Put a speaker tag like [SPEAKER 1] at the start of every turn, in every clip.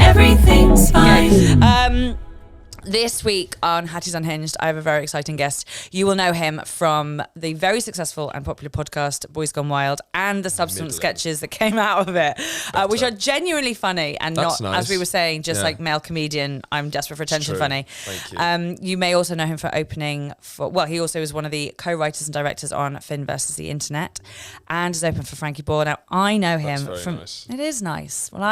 [SPEAKER 1] Everything's fine.
[SPEAKER 2] This week on Hatty's Unhinged, I have a very exciting guest. You will know him from the very successful and popular podcast Boys Gone Wild and the subsequent sketches that came out of it, which are genuinely funny and
[SPEAKER 3] That's
[SPEAKER 2] not,
[SPEAKER 3] nice.
[SPEAKER 2] as we were saying, just like male comedian, I'm desperate for attention funny.
[SPEAKER 3] Thank you.
[SPEAKER 2] You may also know him for opening for, well, he also is one of the co-writers and directors on Finn versus the Internet and is open for Frankie Boyle. Now, I know him from...
[SPEAKER 3] Nice.
[SPEAKER 2] It is nice. Well,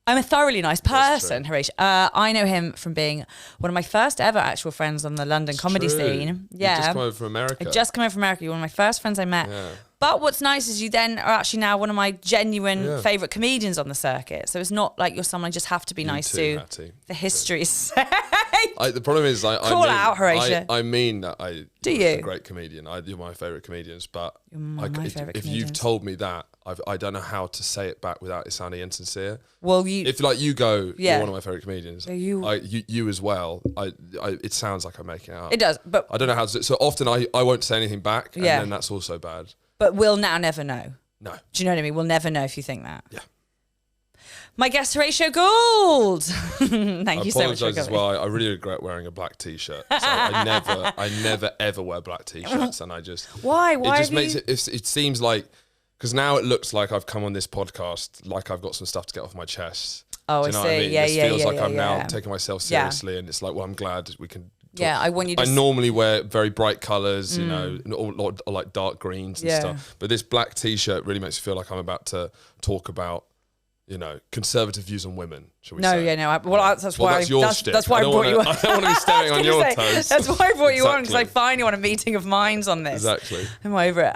[SPEAKER 2] I'm a thoroughly nice person, Horatio. I know him from being one of my first ever actual friends on the London comedy scene. Yeah.
[SPEAKER 3] You just come over from America.
[SPEAKER 2] I just come over from America. You're one of my first friends I met. Yeah. But what's nice is you then are actually now one of my genuine favourite comedians on the circuit. So it's not like you're someone I just have to be nice to
[SPEAKER 3] Hatty.
[SPEAKER 2] for history's sake.
[SPEAKER 3] The problem is, I mean that you're a great comedian. You're my favourite comedians, but if you've told me that, I don't know how to say it back without it sounding insincere.
[SPEAKER 2] Well,
[SPEAKER 3] if you go, you're one of my favourite comedians. You as well. It sounds like I'm making it up.
[SPEAKER 2] It does, but
[SPEAKER 3] I don't know how to. So often I won't say anything back, and then that's also bad.
[SPEAKER 2] But we'll now never know.
[SPEAKER 3] No.
[SPEAKER 2] Do you know what I mean? We'll never know if you think that.
[SPEAKER 3] Yeah.
[SPEAKER 2] My guest, Horatio Gould. Thank you so much for
[SPEAKER 3] coming. I apologise as well. I really regret wearing a black t-shirt. So I never ever wear black t-shirts, and I just
[SPEAKER 2] why
[SPEAKER 3] it just makes it. It seems like because now it looks like I've come on this podcast like I've got some stuff to get off my chest.
[SPEAKER 2] Oh,
[SPEAKER 3] do you know
[SPEAKER 2] I see.
[SPEAKER 3] What I mean?
[SPEAKER 2] Yeah,
[SPEAKER 3] this
[SPEAKER 2] yeah,
[SPEAKER 3] feels
[SPEAKER 2] yeah,
[SPEAKER 3] like
[SPEAKER 2] yeah,
[SPEAKER 3] I'm
[SPEAKER 2] yeah.
[SPEAKER 3] now taking myself seriously, and it's like, well, I'm glad we can.
[SPEAKER 2] Yeah, I want you to...
[SPEAKER 3] I normally wear very bright colours, you know, or like dark greens and stuff. But this black t-shirt really makes me feel like I'm about to talk about, you know, conservative views on women, shall we say?
[SPEAKER 2] That's why
[SPEAKER 3] that's your shtick.
[SPEAKER 2] That's why I brought you on.
[SPEAKER 3] I don't want to be stepping on your toes.
[SPEAKER 2] That's why I brought you on, because I finally want a meeting of minds on this.
[SPEAKER 3] Exactly.
[SPEAKER 2] I'm over it.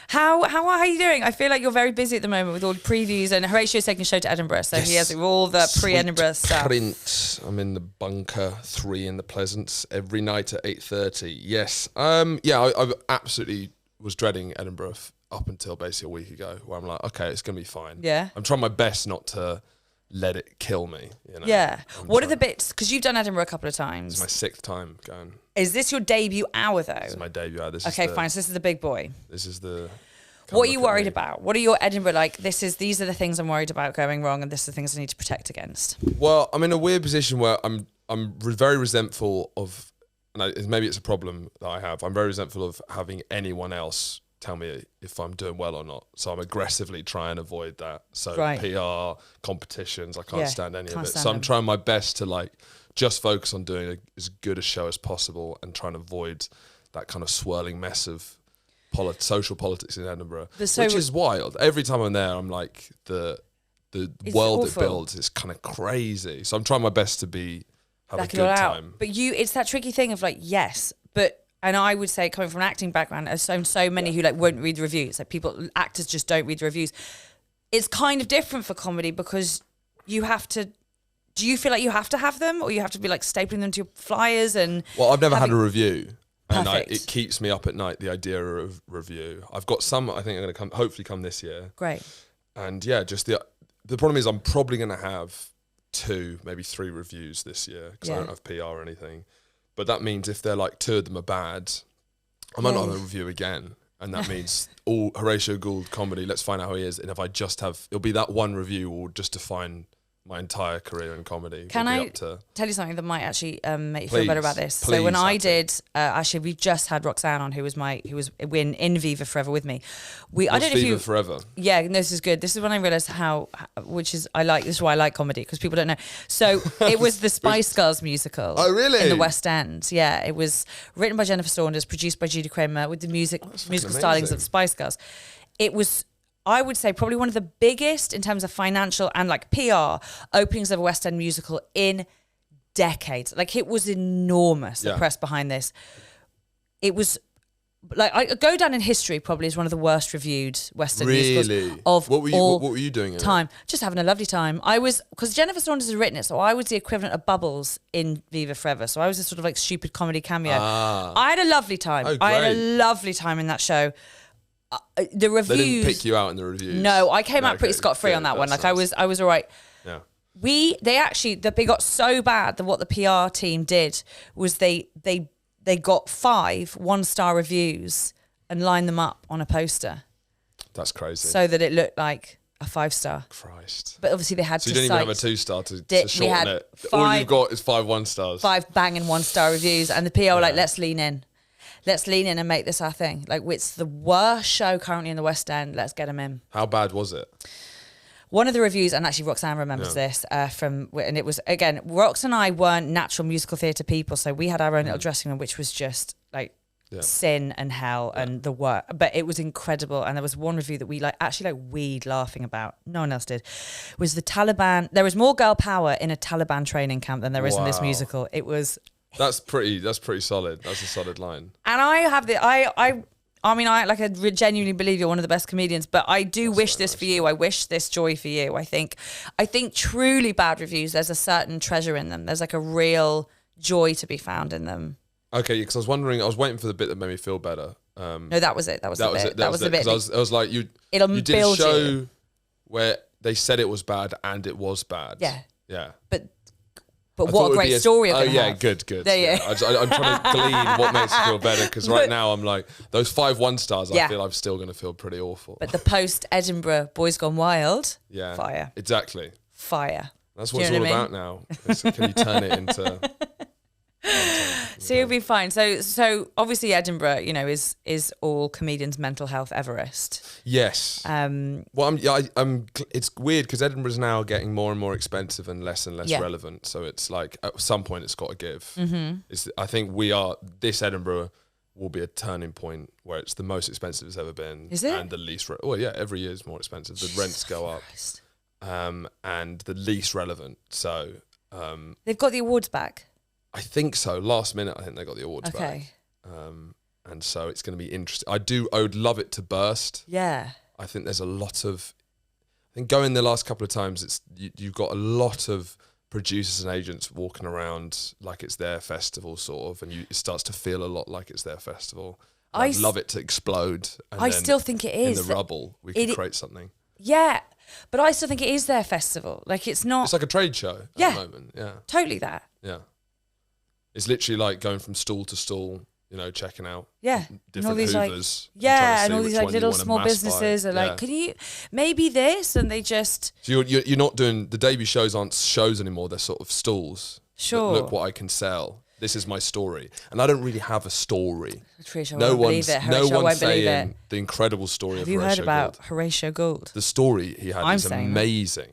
[SPEAKER 2] How are you doing? I feel like you're very busy at the moment with all the previews, and Horatio's taking a show to Edinburgh, so he has all the pre-Edinburgh stuff.
[SPEAKER 3] Print. I'm in the bunker 3 in the Pleasance every night at 8:30. Yes. I absolutely was dreading Edinburgh up until basically a week ago, where I'm like, okay, it's gonna be fine.
[SPEAKER 2] Yeah.
[SPEAKER 3] I'm trying my best not to let it kill me. You know?
[SPEAKER 2] Yeah. What are the bits? Because you've done Edinburgh a couple of times.
[SPEAKER 3] It's my 6th time going.
[SPEAKER 2] Is this your debut hour though?
[SPEAKER 3] This is my debut hour.
[SPEAKER 2] Okay, fine. So this is the big boy.
[SPEAKER 3] This is the.
[SPEAKER 2] What are you worried about? What are your Edinburgh like? These are the things I'm worried about going wrong, and this are the things I need to protect against.
[SPEAKER 3] Well, I'm in a weird position where I'm very resentful of, and maybe it's a problem that I have. I'm very resentful of having anyone else tell me if I'm doing well or not. So I'm aggressively trying to avoid that. So PR, competitions, I can't stand any of it. So I'm trying my best to just focus on doing as good a show as possible and trying to avoid that kind of swirling mess of social politics in Edinburgh, which is wild. Every time I'm there, I'm like, the world it builds is kind of crazy. So I'm trying my best to have a good time.
[SPEAKER 2] But it's that tricky thing of and I would say, coming from an acting background, there's so many who won't read the reviews. Actors just don't read the reviews. It's kind of different for comedy because you have to. Do you feel like you have to have them, or you have to be stapling them to your flyers? And
[SPEAKER 3] I've never had a review.
[SPEAKER 2] Perfect.
[SPEAKER 3] And it keeps me up at night, the idea of review. I've got some, I think, are going to hopefully come this year.
[SPEAKER 2] Great.
[SPEAKER 3] And yeah, just the problem is I'm probably going to have 2, maybe 3 reviews this year because I don't have PR or anything. But that means if they're 2 of them are bad, I might not have a review again. And that means all Horatio Gould comedy, let's find out how he is. And if I just it'll be that one review will just define my entire career in comedy.
[SPEAKER 2] Can I tell you something that might actually make you feel better about this? So when I did, actually, we've just had Roxanne on, who was in Viva Forever with me. I don't know if
[SPEAKER 3] Viva Forever?
[SPEAKER 2] Yeah, no, this is good. This is when I realised this is why I like comedy, because people don't know. So it was the Spice Girls musical.
[SPEAKER 3] Oh, really?
[SPEAKER 2] In the West End. Yeah, it was written by Jennifer Saunders, produced by Judy Kramer, with the musical stylings of the Spice Girls. It was, I would say, probably one of the biggest in terms of financial and PR openings of a West End musical in decades. It was enormous, the press behind this. It was I go down in history probably as one of the worst reviewed West End musicals of
[SPEAKER 3] what were you doing
[SPEAKER 2] time. Just having a lovely time. I was, because Jennifer Saunders had written it, so I was the equivalent of Bubbles in Viva Forever. So I was this sort of stupid comedy cameo. I had a lovely time.
[SPEAKER 3] Oh,
[SPEAKER 2] I had a lovely time in that show. The reviews.
[SPEAKER 3] They didn't pick you out in the reviews.
[SPEAKER 2] No, I came out pretty scot-free on that one. I was all right.
[SPEAKER 3] Yeah.
[SPEAKER 2] They got so bad that what the PR team did was they got 5 1-star reviews and lined them up on a poster.
[SPEAKER 3] That's crazy.
[SPEAKER 2] So that it looked like a 5-star.
[SPEAKER 3] Christ.
[SPEAKER 2] But obviously they had
[SPEAKER 3] So
[SPEAKER 2] to
[SPEAKER 3] you didn't even
[SPEAKER 2] cite.
[SPEAKER 3] have a 2-star to shorten it. All
[SPEAKER 2] 5
[SPEAKER 3] you've got is 5 1-stars.
[SPEAKER 2] 5 banging 1-star reviews, and the PR were like, let's lean in. Let's lean in and make this our thing. Like, it's the worst show currently in the West End. Let's get them in.
[SPEAKER 3] How bad was it?
[SPEAKER 2] One of the reviews, and actually Roxanne remembers this, and it was, again, Rox and I weren't natural musical theatre people, so we had our own little dressing room, which was just like sin and hell and the work. But it was incredible. And there was one review that we weed laughing about. No one else did. Was the Taliban. There was more girl power in a Taliban training camp than there is in this musical. It was. That's
[SPEAKER 3] pretty solid. That's a solid line.
[SPEAKER 2] And I have I genuinely believe you're one of the best comedians, but I do wish this for you. I wish this joy for you. I think truly bad reviews, there's a certain treasure in them. There's like a real joy to be found in them.
[SPEAKER 3] Okay, because I was waiting for the bit that made me feel better.
[SPEAKER 2] No, that was it. That was the bit. That was the bit.
[SPEAKER 3] I was like, you did a show where they said it was bad and it was bad. Yeah.
[SPEAKER 2] But what a great story of it.
[SPEAKER 3] Oh, yeah, good. Yeah. I'm trying to glean what makes you feel better, because right now I'm like, those 5 1-stars, I feel I'm still going to feel pretty awful.
[SPEAKER 2] But the post-Edinburgh Boys Gone Wild, fire.
[SPEAKER 3] Exactly.
[SPEAKER 2] Fire.
[SPEAKER 3] That's what it's all about now. Can you turn it into...
[SPEAKER 2] So you'll be fine. So obviously Edinburgh, is all comedians' mental health Everest.
[SPEAKER 3] Yes. Well, it's weird because Edinburgh's now getting more and more expensive and less relevant. So it's like at some point it's got to give. Mm-hmm. I think this Edinburgh will be a turning point where it's the most expensive it's ever been.
[SPEAKER 2] Is it?
[SPEAKER 3] And the least. Well, yeah, every year is more expensive. The rents go up. And the least relevant. So
[SPEAKER 2] they've got the awards back.
[SPEAKER 3] I think so. Last minute, I think they got the awards back. And so it's going to be interesting. I would love it to burst.
[SPEAKER 2] Yeah.
[SPEAKER 3] I think there's a lot of... I think going the last couple of times, you've got a lot of producers and agents walking around like it's their festival, sort of, and it starts to feel a lot like it's their festival. I'd love it to explode. And
[SPEAKER 2] I still think it is.
[SPEAKER 3] In the rubble, we could create something.
[SPEAKER 2] Yeah. But I still think it is their festival. Like, it's not...
[SPEAKER 3] It's like a trade show at the moment. Yeah.
[SPEAKER 2] Totally that.
[SPEAKER 3] Yeah. It's literally like going from stall to stall, checking out different
[SPEAKER 2] all these
[SPEAKER 3] Hoovers.
[SPEAKER 2] And all these like little small businesses are like, can you, maybe this? And they just...
[SPEAKER 3] So you're not doing, the debut shows aren't shows anymore, they're sort of stalls.
[SPEAKER 2] Sure.
[SPEAKER 3] Look what I can sell. This is my story. And I don't really have a story.
[SPEAKER 2] Trish, no one's
[SPEAKER 3] saying the incredible story of Horatio Gould.
[SPEAKER 2] Have you heard about Horatio Gould?
[SPEAKER 3] The story he had is amazing.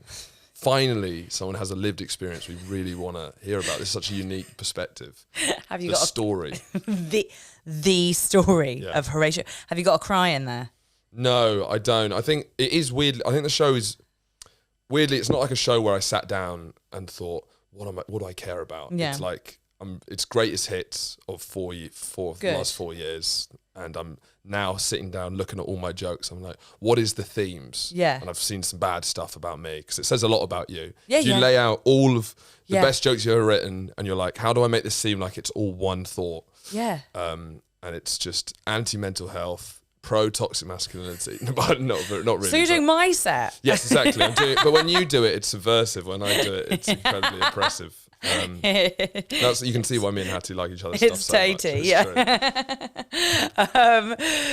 [SPEAKER 3] Finally, someone has a lived experience we really want to hear about. This is such a unique perspective.
[SPEAKER 2] Have you got
[SPEAKER 3] story?
[SPEAKER 2] the story of Horatio. Have you got a cry in there?
[SPEAKER 3] No, I don't. I think it is weird. I think the show is weirdly. It's not like a show where I sat down and thought, "What do I care about?"
[SPEAKER 2] Yeah.
[SPEAKER 3] It's like it's greatest hits of the last 4 years, and I'm now sitting down looking at all my jokes. I'm like, what is the themes?
[SPEAKER 2] Yeah.
[SPEAKER 3] And I've seen some bad stuff about me because it says a lot about you.
[SPEAKER 2] Yeah,
[SPEAKER 3] you lay out all of the best jokes you've ever written, and you're like, how do I make this seem like it's all one thought?
[SPEAKER 2] Yeah.
[SPEAKER 3] And it's just anti-mental health, pro-toxic masculinity. But not really.
[SPEAKER 2] So you're doing my set?
[SPEAKER 3] Yes, exactly. I'm doing it, but when you do it, it's subversive. When I do it, it's incredibly oppressive. You can see why me and Hatty like each other's stuff so much.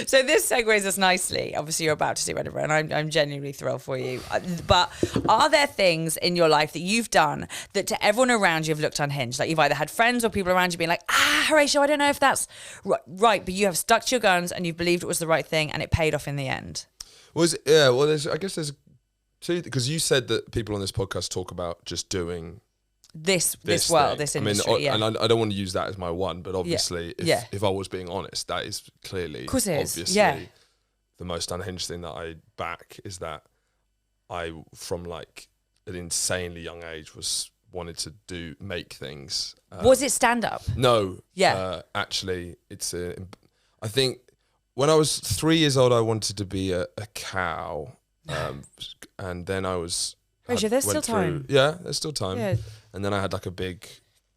[SPEAKER 2] So this segues us nicely. Obviously, you're about to do Edinburgh, and I'm genuinely thrilled for you. But are there things in your life that you've done that to everyone around you have looked unhinged? Like you've either had friends or people around you being like, Horatio, I don't know if that's right, but you have stuck to your guns and you've believed it was the right thing, and it paid off in the end.
[SPEAKER 3] I guess there's two, because you said that people on this podcast talk about just doing this industry.
[SPEAKER 2] And
[SPEAKER 3] I don't want to use that as my one, but obviously, if I was being honest, that is clearly, obviously, the most unhinged thing that I back is that I, from like an insanely young age, wanted to make things.
[SPEAKER 2] Was it stand up?
[SPEAKER 3] No. Yeah. Actually, I think when I was 3 years old, I wanted to be a cow, and then I was.
[SPEAKER 2] Rachel, there's still time.
[SPEAKER 3] Yeah, there's still time.
[SPEAKER 2] Yeah.
[SPEAKER 3] And then I had like a big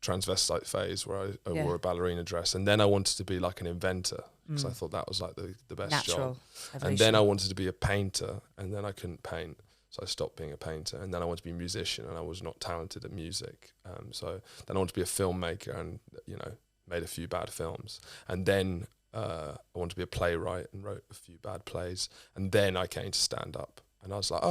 [SPEAKER 3] transvestite phase where I wore a ballerina dress, and then I wanted to be like an inventor because I thought that was like the best job.
[SPEAKER 2] Evolution.
[SPEAKER 3] And then I wanted to be a painter, and then I couldn't paint. So I stopped being a painter, and then I wanted to be a musician, and I was not talented at music. So then I wanted to be a filmmaker, and made a few bad films. And then I wanted to be a playwright and wrote a few bad plays. And then I came to stand up, and I was like,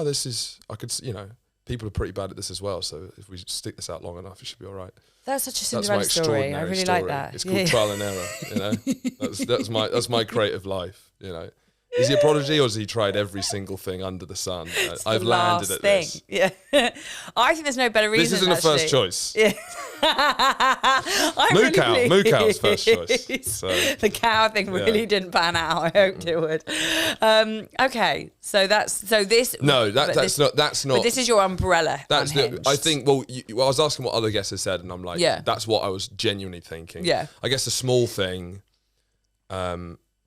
[SPEAKER 3] people are pretty bad at this as well. So if we stick this out long enough, it should be all right.
[SPEAKER 2] That's such a
[SPEAKER 3] That's my
[SPEAKER 2] Cinderella story. I
[SPEAKER 3] extraordinary
[SPEAKER 2] really
[SPEAKER 3] story.
[SPEAKER 2] like that.
[SPEAKER 3] It's called trial and error. That's my creative life. Is he a prodigy, or has he tried every single thing under the sun? I've landed at this.
[SPEAKER 2] Yeah, I think there's no better reason.
[SPEAKER 3] This isn't a first choice.
[SPEAKER 2] Yeah.
[SPEAKER 3] Moo Cow's first choice. So,
[SPEAKER 2] the cow thing really didn't pan out. I hoped it would. Okay, so this.
[SPEAKER 3] No, that's not.
[SPEAKER 2] But this is your umbrella.
[SPEAKER 3] That's
[SPEAKER 2] Unhinged.
[SPEAKER 3] I think. Well, I was asking what other guests have said, and I'm like, that's what I was genuinely thinking.
[SPEAKER 2] Yeah.
[SPEAKER 3] I guess a small thing.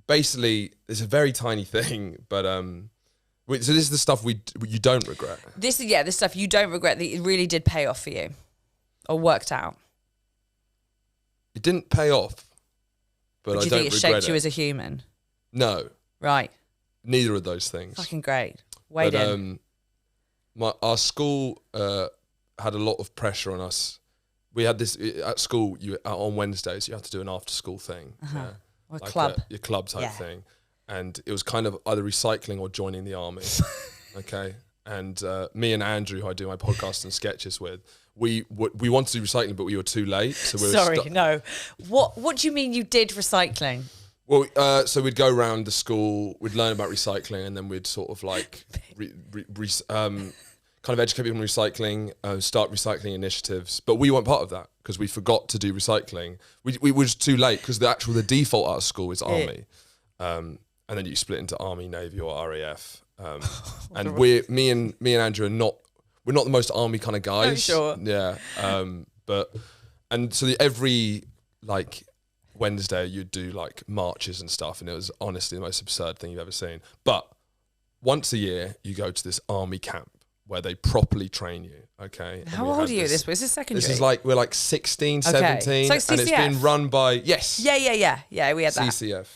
[SPEAKER 3] Basically, it's a very tiny thing, but so this is the stuff you don't regret.
[SPEAKER 2] This stuff you don't regret that it really did pay off for you, or worked out.
[SPEAKER 3] It didn't pay off, but I don't regret it.
[SPEAKER 2] Do you think it shaped you as a human?
[SPEAKER 3] No.
[SPEAKER 2] Right.
[SPEAKER 3] Neither of those things.
[SPEAKER 2] Fucking great. Wait in.
[SPEAKER 3] Our school had a lot of pressure on us. We had this at school. On Wednesdays you have to do an after-school thing.
[SPEAKER 2] Or like club.
[SPEAKER 3] Your club type thing. And it was kind of either recycling or joining the army. Okay. And me and Andrew, who I do my podcast and sketches with, we wanted to do recycling, but we were too late. So we were
[SPEAKER 2] no. What do you mean you did recycling?
[SPEAKER 3] Well, so we'd go around the school, we'd learn about recycling, and then we'd sort of like kind of educate people on recycling, start recycling initiatives. But we weren't part of that because we forgot to do recycling. We were just too late because the default at our school is army, and then you split into army, navy, or RAF. And me and Andrew we're not the most army kind of guys.
[SPEAKER 2] I'm sure.
[SPEAKER 3] Yeah. So every like Wednesday you'd do like marches and stuff, and it was honestly the most absurd thing you've ever seen. But once a year you go to this army camp where they properly train you, okay?
[SPEAKER 2] How old are you at this point? Is this secondary?
[SPEAKER 3] This is like, we're like 16, 17.
[SPEAKER 2] So it's
[SPEAKER 3] and it's been run by, yes.
[SPEAKER 2] Yeah, we had that.
[SPEAKER 3] CCF.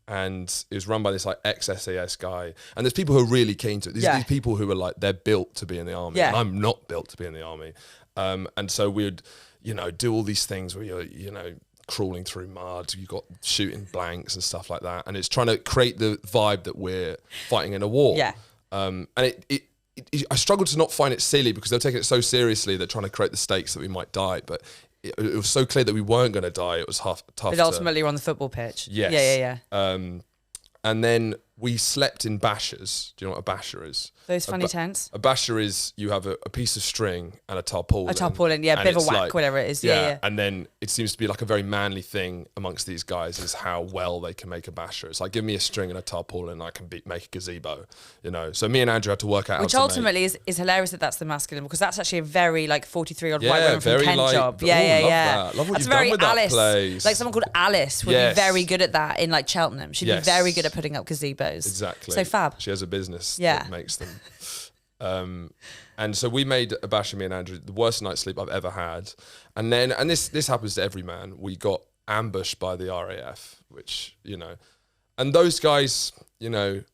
[SPEAKER 3] And it was run by this like ex-SAS guy. And there's people who are really keen to it. These people who are like, they're built to be in the army.
[SPEAKER 2] Yeah.
[SPEAKER 3] And I'm not built to be in the army. And so we'd, do all these things where you're, crawling through mud, you got shooting blanks and stuff like that. And it's trying to create the vibe that we're fighting in a war.
[SPEAKER 2] Yeah.
[SPEAKER 3] And I struggled to not find it silly because they're taking it so seriously. They're trying to create the stakes that we might die, but it was so clear that we weren't going to die. It was tough.
[SPEAKER 2] But ultimately, you're on the football pitch.
[SPEAKER 3] Yes.
[SPEAKER 2] Yeah.
[SPEAKER 3] And then we slept in bashers. Do you know what a basher is?
[SPEAKER 2] Those funny tents.
[SPEAKER 3] A basher is you have a piece of string and a tarpaulin.
[SPEAKER 2] A tarpaulin, yeah, bivouac, whatever it is. Yeah.
[SPEAKER 3] And then it seems to be like a very manly thing amongst these guys is how well they can make a basher. It's like, give me a string and a tarpaulin and I can make a gazebo, So me and Andrew had to work out
[SPEAKER 2] Which
[SPEAKER 3] how to
[SPEAKER 2] ultimately is hilarious that that's the masculine, because that's actually a very 43-year-old white woman from
[SPEAKER 3] very
[SPEAKER 2] Kent job.
[SPEAKER 3] Love that. Love what
[SPEAKER 2] that's
[SPEAKER 3] you've done with
[SPEAKER 2] Alice.
[SPEAKER 3] That place.
[SPEAKER 2] Like someone called Alice would be very good at that in Cheltenham. She'd be very good at putting up gazebos.
[SPEAKER 3] Exactly.
[SPEAKER 2] So fab.
[SPEAKER 3] She has a business that makes them. And so we made a bash of me and Andrew, the worst night's sleep I've ever had. And this happens to every man. We got ambushed by the RAF, which, and those guys, the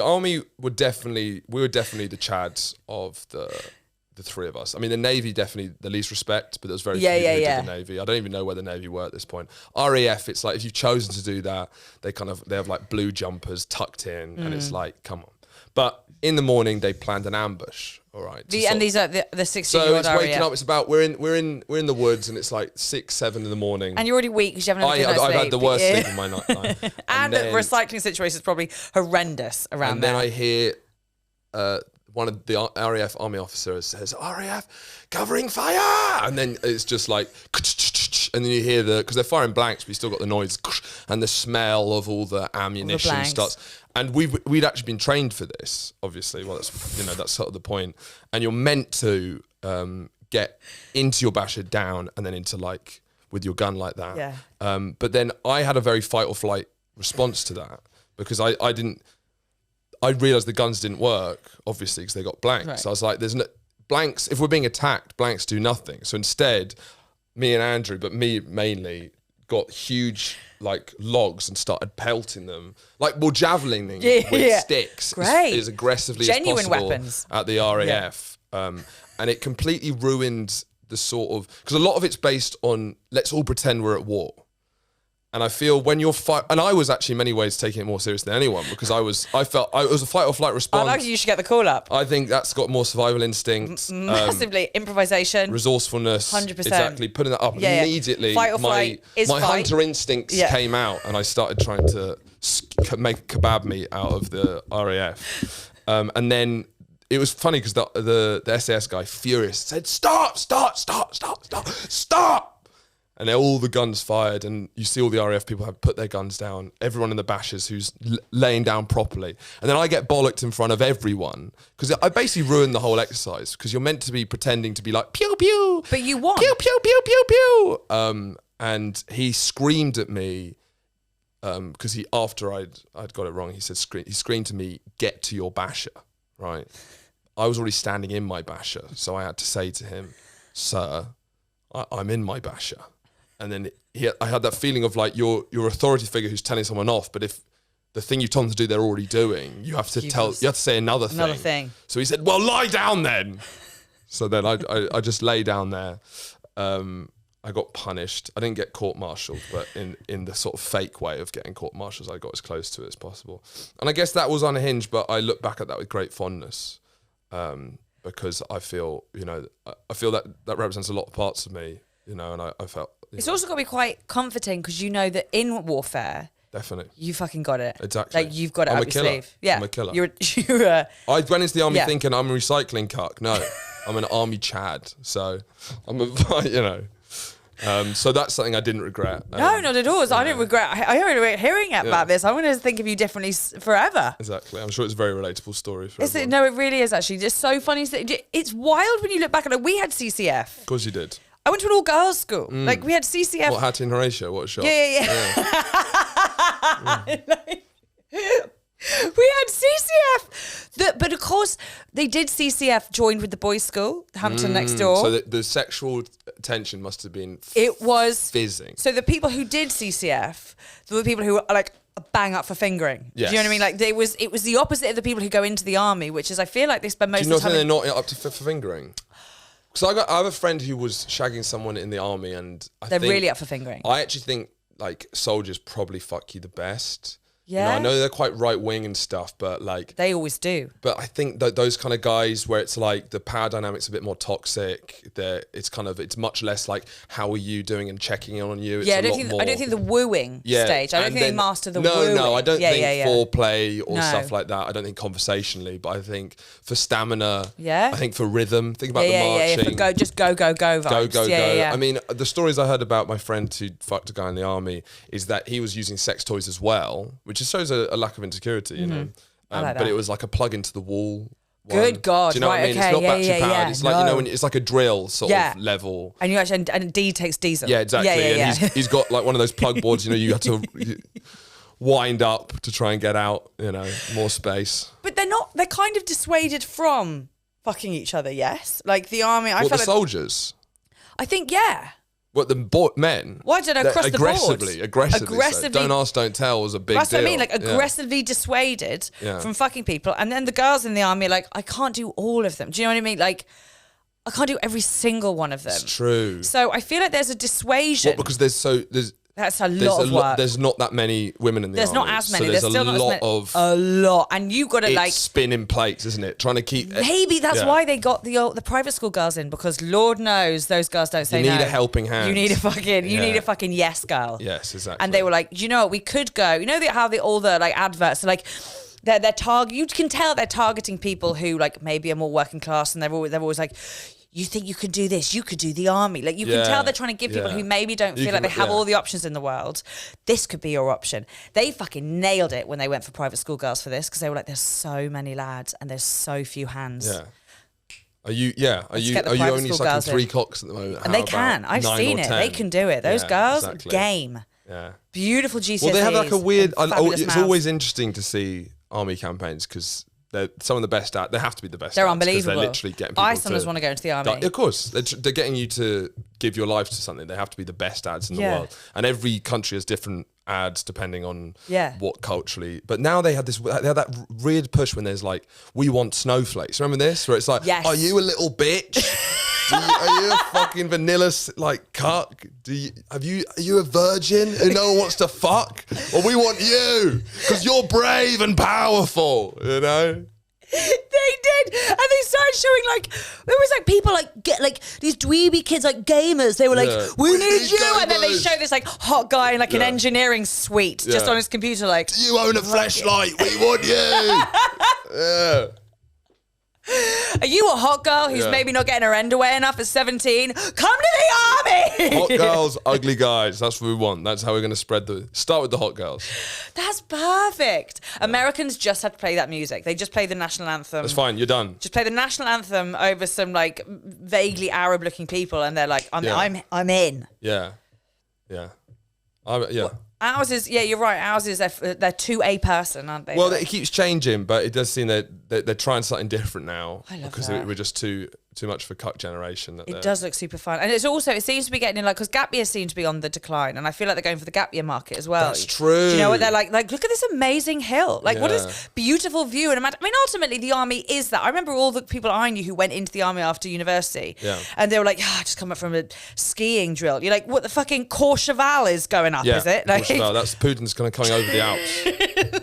[SPEAKER 3] army we were definitely the Chads of the three of us. I mean, the Navy definitely the least respect, but there was very few who did the Navy. I don't even know where the Navy were at this point. RAF, it's like if you've chosen to do that, they have like blue jumpers tucked in, and it's like, come on. But in the morning they planned an ambush. All right.
[SPEAKER 2] And these are the 60-year-old
[SPEAKER 3] So it's waking
[SPEAKER 2] RAF.
[SPEAKER 3] up. It's about we're in the woods, and it's like 6, 7 in the morning.
[SPEAKER 2] And you're already weak because you haven't had a good night's
[SPEAKER 3] I've
[SPEAKER 2] sleep.
[SPEAKER 3] had the worst sleep of my life.
[SPEAKER 2] And the recycling situation is probably horrendous around there.
[SPEAKER 3] And then I hear one of the RAF army officers says, "RAF, covering fire!" And then it's just like, and then you hear because they're firing blanks, but you still got the noise and the smell of all the ammunition starts. And we'd actually been trained for this, obviously. Well, that's sort of the point. And you're meant to get into your basher down and then into with your gun like that.
[SPEAKER 2] Yeah.
[SPEAKER 3] But then I had a very fight or flight response to that because I realised the guns didn't work, obviously, because they got blanks.
[SPEAKER 2] Right.
[SPEAKER 3] So I was like, there's no blanks. If we're being attacked, blanks do nothing. So instead, me and Andrew, but me mainly, got huge like logs and started pelting them, like more javelining with sticks as aggressively
[SPEAKER 2] Genuine
[SPEAKER 3] as possible
[SPEAKER 2] weapons.
[SPEAKER 3] at the RAF. And it completely ruined the sort of, because a lot of it's based on let's all pretend we're at war. And I feel when you're and I was actually in many ways taking it more serious than anyone, because I felt it was a fight or flight response.
[SPEAKER 2] I like you should get the call up.
[SPEAKER 3] I think that's got more survival instinct.
[SPEAKER 2] Massively. Improvisation.
[SPEAKER 3] Resourcefulness.
[SPEAKER 2] 100%.
[SPEAKER 3] Exactly. Putting that up immediately.
[SPEAKER 2] Fight or flight
[SPEAKER 3] my hunter instincts came out, and I started trying to make kebab meat out of the RAF. And then it was funny because the SAS guy, furious, said, stop. And then all the guns fired, and you see all the RAF people have put their guns down, everyone in the bashes who's laying down properly. And then I get bollocked in front of everyone, because I basically ruined the whole exercise, because you're meant to be pretending to be like, pew, pew.
[SPEAKER 2] But you won.
[SPEAKER 3] Pew, pew, pew, pew, pew. And he screamed at me, because after I'd got it wrong, he screamed to me, get to your basher, right? I was already standing in my basher, so I had to say to him, sir, I'm in my basher. And then I had that feeling of like your authority figure who's telling someone off, but if the thing you told them to do they're already doing, you have to say another thing. So he said, well, lie down then. So then I just lay down there. I got punished. I didn't get court-martialed, but in the sort of fake way of getting court-martials, I got as close to it as possible. And I guess that was Unhinged, but I look back at that with great fondness, because I feel that represents a lot of parts of me, and I felt...
[SPEAKER 2] It's also got to be quite comforting, because you know that in warfare...
[SPEAKER 3] Definitely.
[SPEAKER 2] You fucking got it.
[SPEAKER 3] Exactly.
[SPEAKER 2] Like, you've got it up your sleeve. Yeah.
[SPEAKER 3] I'm a killer.
[SPEAKER 2] I
[SPEAKER 3] went into the army thinking I'm a recycling cuck. No, I'm an army Chad. So I'm so that's something I didn't regret.
[SPEAKER 2] No, not at all. I didn't regret. I don't regret hearing about this. I want to think of you differently forever.
[SPEAKER 3] Exactly. I'm sure it's a very relatable story for everyone.
[SPEAKER 2] No, it really is actually. It's so funny. It's wild when you look back at it. We had CCF.
[SPEAKER 3] Of course you did.
[SPEAKER 2] I went to an all-girls school. Like, we had CCF.
[SPEAKER 3] What, Hatty and Horatio? What a shock.
[SPEAKER 2] Yeah. We had CCF. But of course, they did CCF joined with the boys' school, Hampton next door.
[SPEAKER 3] So the sexual tension must have been fizzing.
[SPEAKER 2] So the people who did CCF, there were people who were like bang up for fingering.
[SPEAKER 3] Yes.
[SPEAKER 2] Do you know what I mean? Like, it was the opposite of the people who go into the army, which is, I feel like they spend most of the time...
[SPEAKER 3] Do you not think they're not up to for fingering? Because I have a friend who was shagging someone in the army, and they're
[SPEAKER 2] really up for fingering.
[SPEAKER 3] I actually think like soldiers probably fuck you the best.
[SPEAKER 2] Yeah,
[SPEAKER 3] I know they're quite right wing and stuff, but like
[SPEAKER 2] they always do.
[SPEAKER 3] But I think that those kind of guys where it's like the power dynamics a bit more toxic. It's much less like how are you doing and checking in on you. It's I don't
[SPEAKER 2] think the wooing stage. I don't think they master the wooing.
[SPEAKER 3] No, I don't think foreplay or stuff like that. I don't think conversationally, but I think for stamina. Yeah. I think for rhythm. Think about the marching.
[SPEAKER 2] For just go vibes.
[SPEAKER 3] Go. I mean, the stories I heard about my friend who fucked a guy in the army is that he was using sex toys as well, which just shows a lack of insecurity, you know. But it was like a plug into the wall.
[SPEAKER 2] Good God!
[SPEAKER 3] Do you know what I mean?
[SPEAKER 2] Okay,
[SPEAKER 3] it's not battery powered. It's like when it's like a drill sort of level.
[SPEAKER 2] And you actually and D takes diesel.
[SPEAKER 3] Yeah, exactly. And he's got like one of those plug boards. You have to wind up to try and get out. More space.
[SPEAKER 2] But they're kind of dissuaded from fucking each other. Yes, like the army.
[SPEAKER 3] The soldiers.
[SPEAKER 2] I think
[SPEAKER 3] What, men?
[SPEAKER 2] Well, I don't know, across the board.
[SPEAKER 3] Aggressively. So don't ask, don't tell was a big deal.
[SPEAKER 2] That's what I mean, like aggressively dissuaded from fucking people. And then the girls in the army are like, I can't do all of them. Do you know what I mean? Like, I can't do every single one of them.
[SPEAKER 3] It's true.
[SPEAKER 2] So I feel like there's a dissuasion.
[SPEAKER 3] What, because that's
[SPEAKER 2] a lot of work.
[SPEAKER 3] There's not that many women in the army.
[SPEAKER 2] There's not as many.
[SPEAKER 3] So
[SPEAKER 2] there's still not as many. A lot. And you got to like...
[SPEAKER 3] spinning plates, isn't it? Trying to keep...
[SPEAKER 2] Maybe that's why they got the private school girls in, because Lord knows those girls don't say no.
[SPEAKER 3] You need a helping hand.
[SPEAKER 2] You need a fucking yes girl.
[SPEAKER 3] Yes, exactly.
[SPEAKER 2] And they were like, you know what, we could go... You know how all the like adverts are like... They're you can tell they're targeting people who like maybe are more working class, and they're always like... You think you could do this? You could do the army. Like, you can tell they're trying to give people who maybe don't feel like they have all the options in the world. This could be your option. They fucking nailed it when they went for private school girls for this, because they were like, there's so many lads and there's so few hands.
[SPEAKER 3] Yeah. Are you only sucking 3 cocks at the moment?
[SPEAKER 2] And they can. I've seen it. They can do it. Those girls, game.
[SPEAKER 3] Yeah.
[SPEAKER 2] Beautiful GCSEs.
[SPEAKER 3] Well, they have like a weird... It's always interesting to see army campaigns, because they're some of the best they have to be the best.
[SPEAKER 2] They're
[SPEAKER 3] ads, 'cause
[SPEAKER 2] unbelievable.
[SPEAKER 3] They're literally getting people
[SPEAKER 2] I sometimes want to go into the army.
[SPEAKER 3] Of course, they're getting you to give your life to something. They have to be the best ads in the
[SPEAKER 2] Yeah.
[SPEAKER 3] world, and every country has different ads depending on
[SPEAKER 2] Yeah.
[SPEAKER 3] what culturally. But now they had that weird push when there's like, we want snowflakes. Remember this? Where it's like,
[SPEAKER 2] Yes.
[SPEAKER 3] are you a little bitch? Are you a fucking vanilla like cuck? Are you a virgin who no one wants to fuck? Well, we want you because you're brave and powerful. You know.
[SPEAKER 2] They did, and they started showing like there was like people like get like these dweeby kids like gamers. They were like,
[SPEAKER 3] Yeah.
[SPEAKER 2] "We need you,"
[SPEAKER 3] gamers.
[SPEAKER 2] and then they show this like hot guy in like an
[SPEAKER 3] Yeah.
[SPEAKER 2] engineering suite just
[SPEAKER 3] Yeah.
[SPEAKER 2] on his computer, like,
[SPEAKER 3] You own a flashlight. We want you. Yeah.
[SPEAKER 2] "Are you a hot girl who's
[SPEAKER 3] Yeah.
[SPEAKER 2] maybe not getting her underwear enough at 17? Come to the army."
[SPEAKER 3] Hot girls, ugly guys. That's what we want. That's how we're going to start with the hot girls.
[SPEAKER 2] That's perfect. Americans just have to play that music. They just play the national anthem.
[SPEAKER 3] That's fine. You're done.
[SPEAKER 2] Just play the national anthem over some like vaguely Arab-looking people, and they're like, "I'm in."
[SPEAKER 3] Yeah. Yeah. Yeah.
[SPEAKER 2] Ours is, yeah, you're right. Ours is they're to a person, aren't they?
[SPEAKER 3] Well, it keeps changing, but it does seem that they're trying something different now.
[SPEAKER 2] I love
[SPEAKER 3] because
[SPEAKER 2] that.
[SPEAKER 3] we're just too much for cuck generation.
[SPEAKER 2] It does look super fun, and it seems to be getting in like because gap years seem to be on the decline, and I feel like they're going for the gap year market as well.
[SPEAKER 3] That's true.
[SPEAKER 2] Do you know what they're like? Like, look at this amazing hill. Like, what
[SPEAKER 3] Yeah.
[SPEAKER 2] is beautiful view? And I mean, ultimately, the army is that. I remember all the people I knew who went into the army after university, and they were like, I just come up from a skiing drill. You're like, what the fucking Courchevel is going up?
[SPEAKER 3] Yeah.
[SPEAKER 2] Is it? Like,
[SPEAKER 3] Courchevel, that's Putin's kind of coming over the Alps.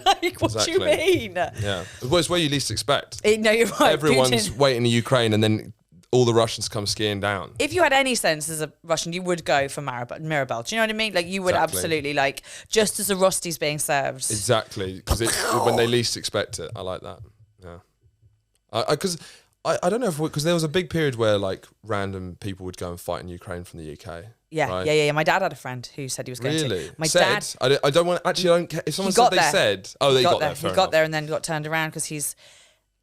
[SPEAKER 2] like what do you
[SPEAKER 3] Exactly.
[SPEAKER 2] mean?
[SPEAKER 3] Yeah. Well, it's where you least expect.
[SPEAKER 2] No, you're right.
[SPEAKER 3] Everyone's
[SPEAKER 2] Putin.
[SPEAKER 3] waiting in Ukraine, and then all the Russians come skiing down.
[SPEAKER 2] If you had any sense as a Russian, you would go for Mirabelle. Do you know what I mean? Like, you would
[SPEAKER 3] Exactly.
[SPEAKER 2] absolutely, like, just as a rosti's being served.
[SPEAKER 3] Exactly, because when they least expect it. I like that. Yeah. Because I don't know because there was a big period where like random people would go and fight in Ukraine from the UK.
[SPEAKER 2] Yeah,
[SPEAKER 3] right?
[SPEAKER 2] yeah. My dad had a friend who said he was going
[SPEAKER 3] Really?
[SPEAKER 2] to. My
[SPEAKER 3] said?
[SPEAKER 2] dad.
[SPEAKER 3] I don't want. Actually, I don't care. If someone
[SPEAKER 2] got
[SPEAKER 3] said they
[SPEAKER 2] there.
[SPEAKER 3] said, oh, they got there.
[SPEAKER 2] He
[SPEAKER 3] fair
[SPEAKER 2] got
[SPEAKER 3] enough.
[SPEAKER 2] there and then got turned around because he's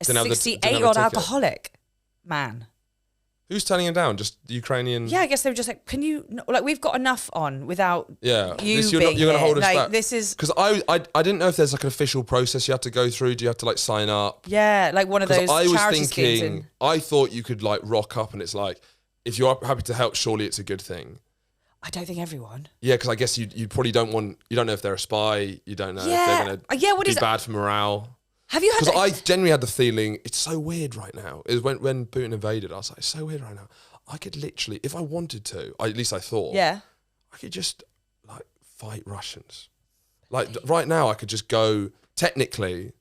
[SPEAKER 2] a
[SPEAKER 3] Didn't have the- didn't have a
[SPEAKER 2] 68-year-old
[SPEAKER 3] ticket.
[SPEAKER 2] alcoholic man.
[SPEAKER 3] Who's turning him down? Just the Ukrainian.
[SPEAKER 2] Yeah, I guess they were just like, can you, like, we've got enough on without
[SPEAKER 3] Yeah.
[SPEAKER 2] you
[SPEAKER 3] This,
[SPEAKER 2] being
[SPEAKER 3] you're going to
[SPEAKER 2] here.
[SPEAKER 3] hold us
[SPEAKER 2] Like,
[SPEAKER 3] back.
[SPEAKER 2] this is,
[SPEAKER 3] Because I didn't know if there's like an official process you have to go through. Do you have to like sign up?
[SPEAKER 2] yeah, like one of those
[SPEAKER 3] Because I was
[SPEAKER 2] charity schemes.
[SPEAKER 3] thinking, I thought you could like rock up and it's like, if you're happy to help, surely it's a good thing.
[SPEAKER 2] I don't think everyone.
[SPEAKER 3] Yeah, because I guess you probably don't know if they're a spy. You don't know
[SPEAKER 2] Yeah.
[SPEAKER 3] if they're going to
[SPEAKER 2] What
[SPEAKER 3] be
[SPEAKER 2] is it?
[SPEAKER 3] bad for morale.
[SPEAKER 2] Have you had
[SPEAKER 3] Because I genuinely had the feeling, it's so weird right now. Is when Putin invaded, I was like, it's so weird right now. I could literally, if I wanted to, at least I thought,
[SPEAKER 2] Yeah.
[SPEAKER 3] I could just like fight Russians. Like right now, I could just go, technically,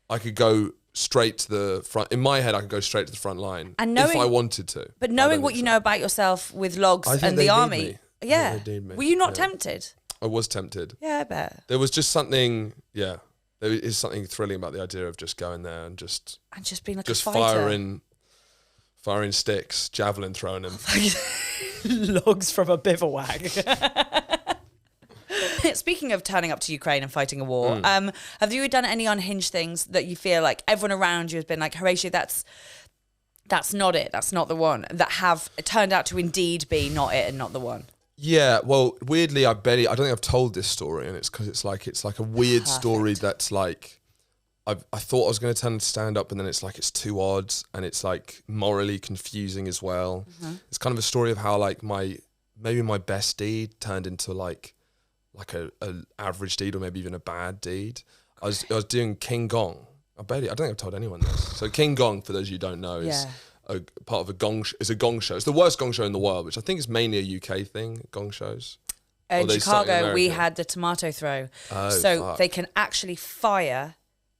[SPEAKER 3] I could go straight to the front. In my head, I could go straight to the front line
[SPEAKER 2] And
[SPEAKER 3] if
[SPEAKER 2] knowing-
[SPEAKER 3] I wanted to.
[SPEAKER 2] But
[SPEAKER 3] I
[SPEAKER 2] knowing
[SPEAKER 3] don't
[SPEAKER 2] what
[SPEAKER 3] think
[SPEAKER 2] you
[SPEAKER 3] so.
[SPEAKER 2] know about yourself with logs
[SPEAKER 3] I think
[SPEAKER 2] and
[SPEAKER 3] they
[SPEAKER 2] the
[SPEAKER 3] need
[SPEAKER 2] army,
[SPEAKER 3] me.
[SPEAKER 2] yeah.
[SPEAKER 3] They need me.
[SPEAKER 2] Were you not
[SPEAKER 3] Yeah.
[SPEAKER 2] tempted?
[SPEAKER 3] I was tempted.
[SPEAKER 2] Yeah, I bet.
[SPEAKER 3] There was just something, yeah. There is something thrilling about the idea of just going there and just
[SPEAKER 2] And just being like
[SPEAKER 3] just
[SPEAKER 2] a fighter.
[SPEAKER 3] firing sticks, javelin throwing them.
[SPEAKER 2] Logs from a bivouac. Speaking of turning up to Ukraine and fighting a war, have you done any unhinged things that you feel like everyone around you has been like, Horatio, that's not it, that's not the one, that have turned out to indeed be not it and not the one?
[SPEAKER 3] Yeah, well, weirdly, I don't think I've told this story, and it's because it's like a weird story that's like, I thought I was going to turn to stand up, and then it's like it's too odd, and it's like morally confusing as well. It's kind of a story of how like maybe my best deed turned into like a average deed, or maybe even a bad deed. I was doing King Gong. I don't think I've told anyone this. So King Gong, for those of you who don't know, is a part of a gong. It's a gong show. It's the worst gong show in the world, which I think is mainly a UK thing. Gong shows.
[SPEAKER 2] In
[SPEAKER 3] they start in
[SPEAKER 2] Chicago, we
[SPEAKER 3] America?
[SPEAKER 2] had the tomato throw.
[SPEAKER 3] Oh,
[SPEAKER 2] so
[SPEAKER 3] fuck.
[SPEAKER 2] they can actually fire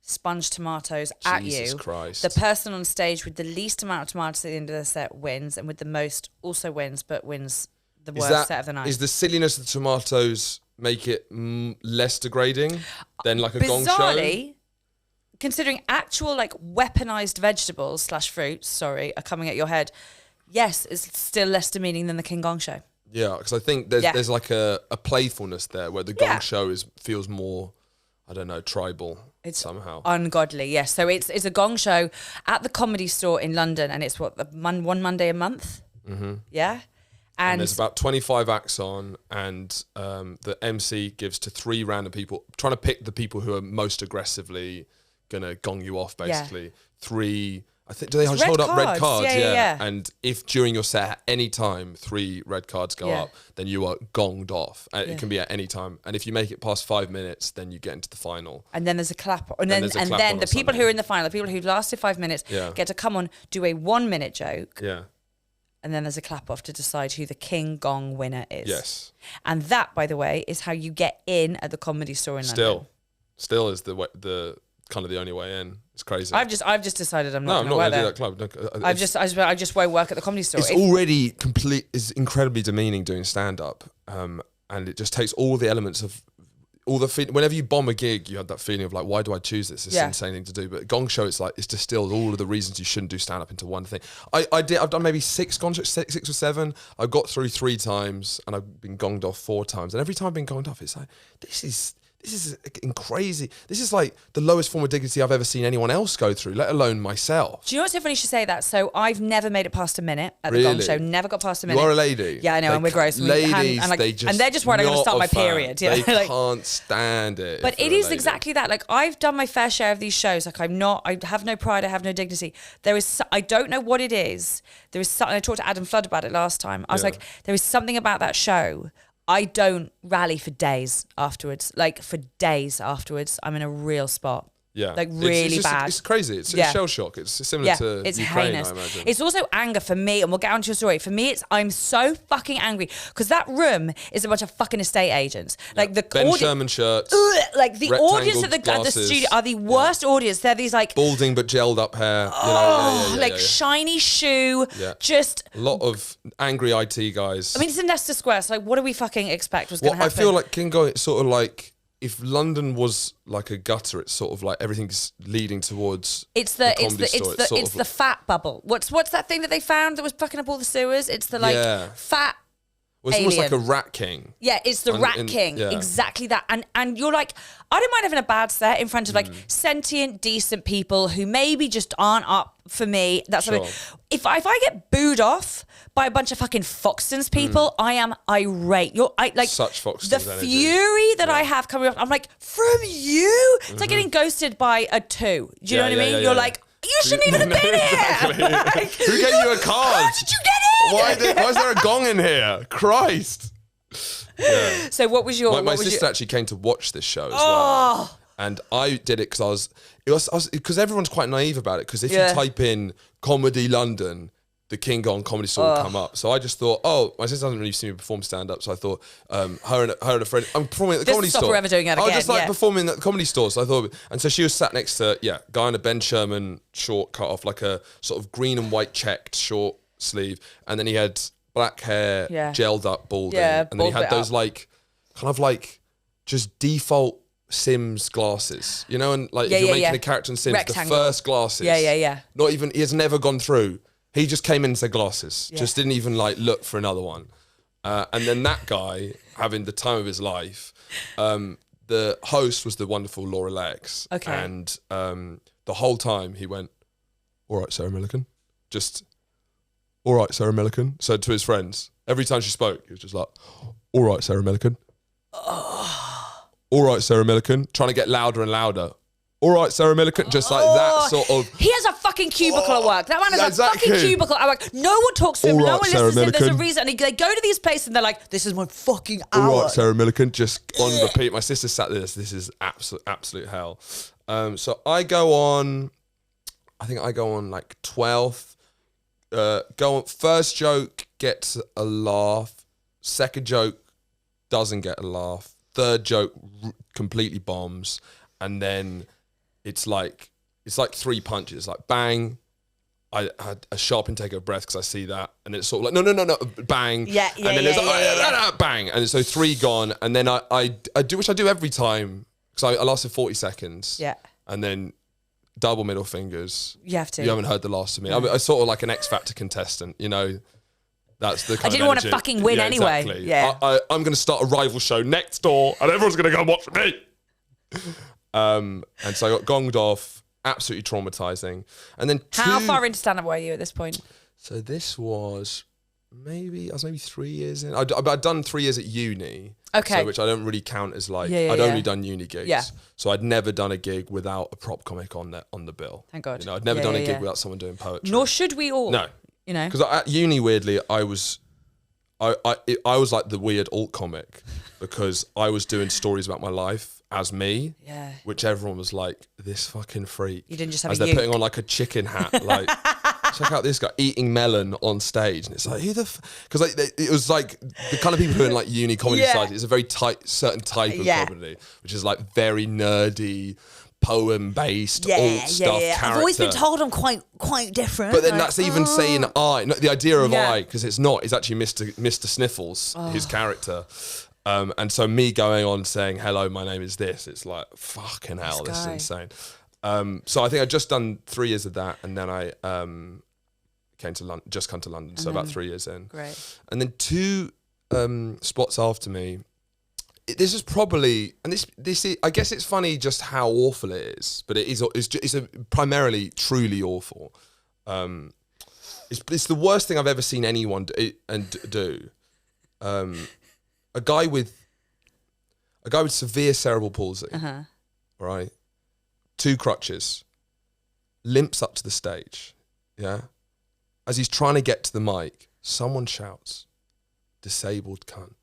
[SPEAKER 2] sponge tomatoes at
[SPEAKER 3] Jesus
[SPEAKER 2] you.
[SPEAKER 3] Christ.
[SPEAKER 2] The person on stage with the least amount of tomatoes at the end of the set wins, and with the most also wins, but wins the worst set of the night.
[SPEAKER 3] Is the silliness of the tomatoes make it less degrading than like a gong show?
[SPEAKER 2] Bizarrely, considering actual like weaponized vegetables / fruits, are coming at your head, yes, it's still less demeaning than the King Gong show.
[SPEAKER 3] Yeah, because I think there's like a playfulness there where the gong show feels more, I don't know, tribal somehow.
[SPEAKER 2] Ungodly, yes. So it's a gong show at the Comedy Store in London, and it's one Monday a month. Mm-hmm. Yeah.
[SPEAKER 3] And there's about 25 acts on, and the MC gives to 3 random people, trying to pick the people who are most aggressively gonna gong you off basically. 3, I think, do they just
[SPEAKER 2] red
[SPEAKER 3] hold up red
[SPEAKER 2] cards.
[SPEAKER 3] cards?
[SPEAKER 2] Yeah.
[SPEAKER 3] And if during your set at any time 3 red cards go up, then you are gonged off. It can be at any time. And if you make it past 5 minutes, then you get into the final.
[SPEAKER 2] And then there's a clap. And then
[SPEAKER 3] there's a clap on
[SPEAKER 2] the
[SPEAKER 3] or
[SPEAKER 2] people
[SPEAKER 3] something.
[SPEAKER 2] who are in the final, the people who lasted 5 minutes, get to come on, do a 1 minute joke.
[SPEAKER 3] Yeah.
[SPEAKER 2] And then there's a clap off to decide who the King Gong winner is.
[SPEAKER 3] Yes.
[SPEAKER 2] And that, by the way, is how you get in at the Comedy Store in London.
[SPEAKER 3] Still is the kind of the only way in. It's crazy.
[SPEAKER 2] I've just decided I'm not
[SPEAKER 3] I'm
[SPEAKER 2] going
[SPEAKER 3] not
[SPEAKER 2] to
[SPEAKER 3] going
[SPEAKER 2] work
[SPEAKER 3] to do
[SPEAKER 2] there.
[SPEAKER 3] that club.
[SPEAKER 2] I just won't work at the Comedy Store.
[SPEAKER 3] It's already it's incredibly demeaning doing stand up, and it just takes all the elements of all the whenever you bomb a gig, you have that feeling of like, why do I choose this? It's an insane thing to do. But Gong Show, it's like it's distilled all of the reasons you shouldn't do stand up into one thing. I've done maybe 6 Gong shows, 6 or 7. I've got through 3 times, and I've been gonged off 4 times. And every time I've been gonged off, it's like this is crazy. This is like the lowest form of dignity I've ever seen anyone else go through, let alone myself.
[SPEAKER 2] Do you know what's so funny you should say that? So I've never made it past a minute at the Gong Show. Never got past a minute.
[SPEAKER 3] You are a lady.
[SPEAKER 2] Yeah, I know, and we're gross.
[SPEAKER 3] Ladies,
[SPEAKER 2] and they're just worried I'm going to start my period.
[SPEAKER 3] They can't stand it.
[SPEAKER 2] But it is exactly that. Like, I've done my fair share of these shows. Like, I have no pride. I have no dignity. I don't know what it is. There is something. I talked to Adam Flood about it last time. I was like, there is something about that show. I don't rally for days afterwards. Like, for days afterwards, I'm in a real spot.
[SPEAKER 3] Yeah.
[SPEAKER 2] Like, really bad.
[SPEAKER 3] It's crazy. It's shell shock. It's similar to
[SPEAKER 2] it's
[SPEAKER 3] Ukraine,
[SPEAKER 2] heinous.
[SPEAKER 3] I imagine.
[SPEAKER 2] It's also anger for me, and we'll get on to your story. For me, I'm so fucking angry because that room is a bunch of fucking estate agents. Like, the
[SPEAKER 3] Ben Sherman shirts.
[SPEAKER 2] Like, the audience at the
[SPEAKER 3] glasses,
[SPEAKER 2] studio are the worst audience. They're these, like...
[SPEAKER 3] balding but gelled up hair.
[SPEAKER 2] Shiny shoe.
[SPEAKER 3] Yeah.
[SPEAKER 2] Just...
[SPEAKER 3] a lot of angry IT guys.
[SPEAKER 2] I mean, it's in Leicester Square, so, like, what do we fucking expect was going to happen?
[SPEAKER 3] I feel like Kingo, it's sort of like... if London was like a gutter, it's sort of like everything's leading towards
[SPEAKER 2] it's
[SPEAKER 3] the
[SPEAKER 2] fat bubble. What's that thing that they found that was fucking up all the sewers? It's the fat.
[SPEAKER 3] Well, it's
[SPEAKER 2] alien.
[SPEAKER 3] almost like a rat king.
[SPEAKER 2] Yeah, it's the rat king. Yeah. Exactly that. And you're like, I don't mind having a bad set in front of like sentient, decent people who maybe just aren't up for me. That's
[SPEAKER 3] Sure.
[SPEAKER 2] if I get booed off by a bunch of fucking Foxtons people, I am irate.
[SPEAKER 3] Such Foxtons
[SPEAKER 2] the
[SPEAKER 3] energy.
[SPEAKER 2] fury that I have coming off. I'm like, from you? It's like getting ghosted by a 2. Do you know what I mean? You're like, you shouldn't even have been here. Like,
[SPEAKER 3] who gave you a card?
[SPEAKER 2] How did you get in?
[SPEAKER 3] Why is there a gong in here? Christ. Yeah.
[SPEAKER 2] So what was your...
[SPEAKER 3] My sister actually came to watch this show as well. And I did it because because everyone's quite naive about it. Because if you type in Comedy London, the King Gong Comedy Store will come up. So I just thought, my sister hasn't really seen me perform stand-up. So I thought, her and a friend, I'm performing at the Comedy Store.
[SPEAKER 2] Stop her ever doing that again.
[SPEAKER 3] I was just performing at the Comedy Store. So I thought, and so she was sat next to, guy in a Ben Sherman short cut off, like a sort of green and white checked short sleeve. And then he had black hair, gelled up, balding.
[SPEAKER 2] Yeah,
[SPEAKER 3] and then he had those like, kind of like just default Sims glasses, you know, and like if you're making a character in Sims,
[SPEAKER 2] Rectangle.
[SPEAKER 3] the first glasses.
[SPEAKER 2] Yeah.
[SPEAKER 3] Not even, he has never gone through. He just came in and said glasses. Just didn't even like look for another one. And then that guy, having the time of his life, the host was the wonderful Laura Lex.
[SPEAKER 2] Okay.
[SPEAKER 3] And the whole time he went, all right, Sarah Millican. Just, all right, Sarah Millican. So to his friends, every time she spoke, he was just like, all right, Sarah Millican. All right, Sarah Millican. Trying to get louder and louder. All right, Sarah Millican. Just like that sort of...
[SPEAKER 2] He has a fucking cubicle at work. That man has a fucking cubicle at work. No one talks to him. No one listens to him. There's a reason. And they go to these places and they're like, this is my fucking hour.
[SPEAKER 3] All right, Sarah Millican. Just on repeat. My sister sat there. This is absolute hell. So I go on like 12th. Go on. First joke gets a laugh. Second joke doesn't get a laugh. Third joke completely bombs. And then it's like 3 punches, like bang. I had a sharp intake of breath because I see that, and it's sort of like no, bang.
[SPEAKER 2] Yeah.
[SPEAKER 3] And then there's bang, and so 3 gone, and then I do, which I do every time because I lasted 40 seconds.
[SPEAKER 2] Yeah.
[SPEAKER 3] And then double middle fingers.
[SPEAKER 2] You have to.
[SPEAKER 3] You haven't heard the last of me. I sort of like an X Factor contestant, you know. That's the kind
[SPEAKER 2] I didn't want to
[SPEAKER 3] energy.
[SPEAKER 2] fucking win anyway.
[SPEAKER 3] Exactly.
[SPEAKER 2] Yeah.
[SPEAKER 3] I'm going to start a rival show next door, and everyone's going to go and watch me. And so I got gonged off, absolutely traumatizing. And then
[SPEAKER 2] how far into stand-up were you at this point?
[SPEAKER 3] So this was maybe 3 years in. I'd done 3 years at uni.
[SPEAKER 2] Okay.
[SPEAKER 3] So, which I don't really count as like,
[SPEAKER 2] Yeah,
[SPEAKER 3] I'd only done uni gigs.
[SPEAKER 2] Yeah.
[SPEAKER 3] So I'd never done a gig without a prop comic on the bill.
[SPEAKER 2] Thank God.
[SPEAKER 3] You know, I'd never done a gig without someone doing poetry.
[SPEAKER 2] Nor should we all.
[SPEAKER 3] No.
[SPEAKER 2] You know?
[SPEAKER 3] Because at uni, weirdly, I was like the weird alt comic because I was doing stories about my life as me.
[SPEAKER 2] Yeah.
[SPEAKER 3] Which everyone was like, this fucking freak.
[SPEAKER 2] You didn't just have
[SPEAKER 3] as
[SPEAKER 2] a
[SPEAKER 3] they're putting on like a chicken hat, like check out this guy eating melon on stage, and it's like, who the? Because like it was like the kind of people who are in like uni comedy society. It's a very certain type of comedy, which is like very nerdy, poem-based, alt stuff. Character.
[SPEAKER 2] I've always been told I'm quite different.
[SPEAKER 3] But then that's even saying I. No, the idea of I, because it's not. It's actually Mr. Sniffles, his character. And so me going on saying, hello, my name is this, it's like, fucking hell, this is insane. So I think I'd just done 3 years of that, and then I came to London, so about 3 years in. Great. And then 2 spots after me, this is probably, and this is, I guess it's funny just how awful it is, but it's primarily truly awful. It's the worst thing I've ever seen anyone do. A guy with severe cerebral palsy, right? 2 crutches, limps up to the stage, yeah? As he's trying to get to the mic, someone shouts, "Disabled cunt."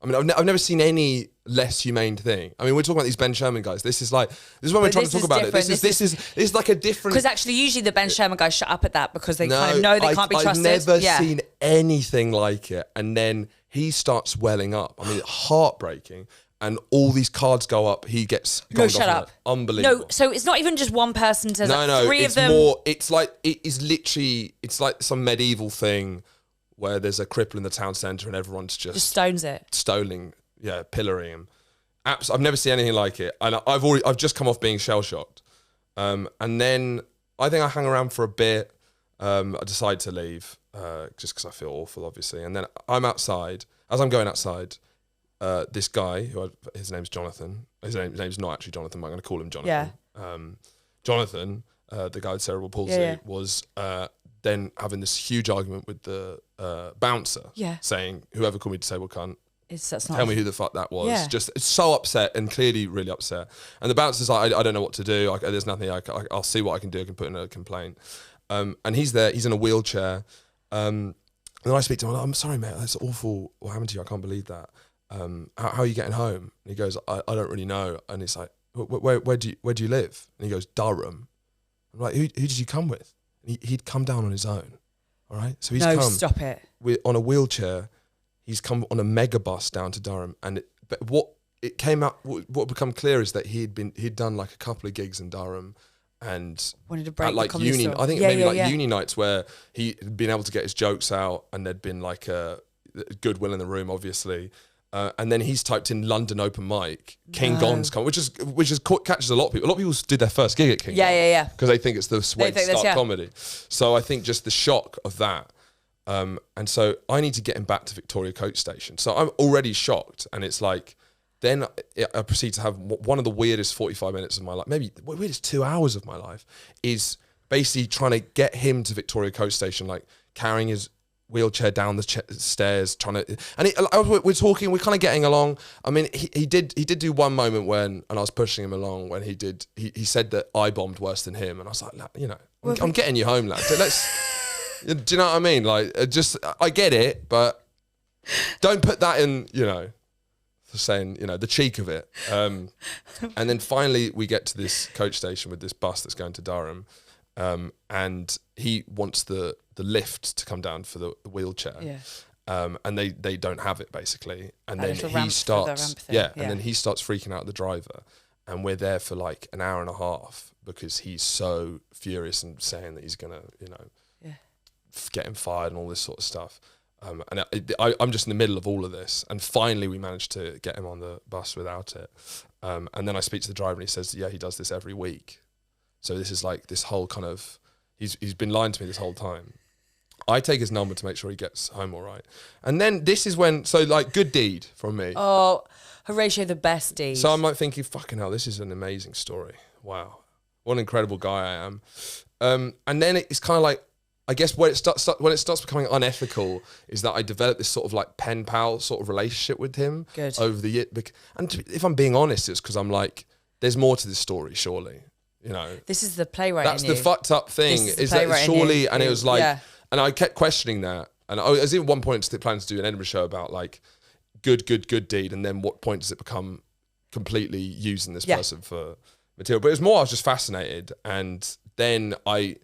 [SPEAKER 3] I mean, I've never seen any less humane thing. I mean, we're talking about these Ben Sherman guys. This is when we're trying to talk about it. This is like a different.
[SPEAKER 2] Because actually, usually the Ben Sherman guys shut up at that because they kind of know they can't be trusted.
[SPEAKER 3] I've never seen anything like it. And then he starts welling up. I mean, heartbreaking. And all these cards go up. He gets
[SPEAKER 2] shut up.
[SPEAKER 3] Unbelievable.
[SPEAKER 2] No, so it's not even just one person says
[SPEAKER 3] no,
[SPEAKER 2] 3
[SPEAKER 3] it's
[SPEAKER 2] of them.
[SPEAKER 3] more. It's like it's like some medieval thing where there's a cripple in the town centre and everyone's just
[SPEAKER 2] stones it,
[SPEAKER 3] stoning, pillorying him. I've never seen anything like it, and I've just come off being shell shocked, and then I think I hung around for a bit. I decide to leave just because I feel awful, obviously, and then I'm outside. As I'm going outside, this guy his name's Jonathan. His name's not actually Jonathan. But I'm going to call him Jonathan. Yeah. Jonathan, the guy with cerebral palsy, was then having this huge argument with the bouncer, saying, "Whoever called me disabled cunt, tell me who the fuck that was." Yeah. Just so upset and clearly really upset. And the bouncer's like, I don't know what to do. There's nothing. I'll see what I can do. I can put in a complaint. And he's there. He's in a wheelchair. And then I speak to him. I'm sorry, mate. That's awful. What happened to you? I can't believe that. How are you getting home? And he goes, I don't really know. And it's like, where do you live? And he goes, Durham. I'm like, who did you come with? And he'd come down on his own. All right. So he's come.
[SPEAKER 2] Stop it.
[SPEAKER 3] On a wheelchair. He's come on a megabus down to Durham. And what became clear is that he'd done like a couple of gigs in Durham. And
[SPEAKER 2] wanted to break
[SPEAKER 3] at like uni, I think uni nights where he'd been able to get his jokes out, and there'd been like a goodwill in the room, obviously. And then he's typed in London open mic, King Gon's come, which catches a lot of people. A lot of people did their first gig at King Gon, because they think it's the way to start comedy. So I think just the shock of that. And so I need to get him back to Victoria Coach Station. So I'm already shocked, and it's like. Then I proceed to have one of the weirdest 45 minutes of my life, maybe the weirdest 2 hours of my life, is basically trying to get him to Victoria Coast Station, like carrying his wheelchair down the stairs, we're talking, we're kind of getting along. I mean, he did do one moment and I was pushing him along when he said that I bombed worse than him, and I was like, I'm getting you home, lad. Do you know what I mean? Like, I get it, but don't put that in, saying, the cheek of it. And then finally we get to this coach station with this bus that's going to Durham, and he wants the lift to come down for the wheelchair. Yeah. And they don't have it, basically. And then he starts and then he starts freaking out at the driver, and we're there for like an hour and a half because he's so furious and saying that he's gonna get him fired and all this sort of stuff. And I'm just in the middle of all of this, and finally we managed to get him on the bus without it. And then I speak to the driver, and he says, he does this every week. So this is like this whole kind of, he's been lying to me this whole time. I take his number to make sure he gets home all right. And then this is when, good deed from me.
[SPEAKER 2] Oh, Horatio, the best deed.
[SPEAKER 3] So I'm like thinking, fucking hell, this is an amazing story. Wow. What an incredible guy I am. And then it's kind of like, I guess when it starts becoming unethical is that I developed this sort of like pen pal sort of relationship with him over the year. And if I'm being honest, it's because I'm like, there's more to this story, surely. You know,
[SPEAKER 2] this is the playwright.
[SPEAKER 3] That's the fucked up thing. Is that surely? And it was like, and I kept questioning that. And I was at one point planning to do an Edinburgh show about like good deed, and then what point does it become completely using this person for material? But it was more I was just fascinated, and then I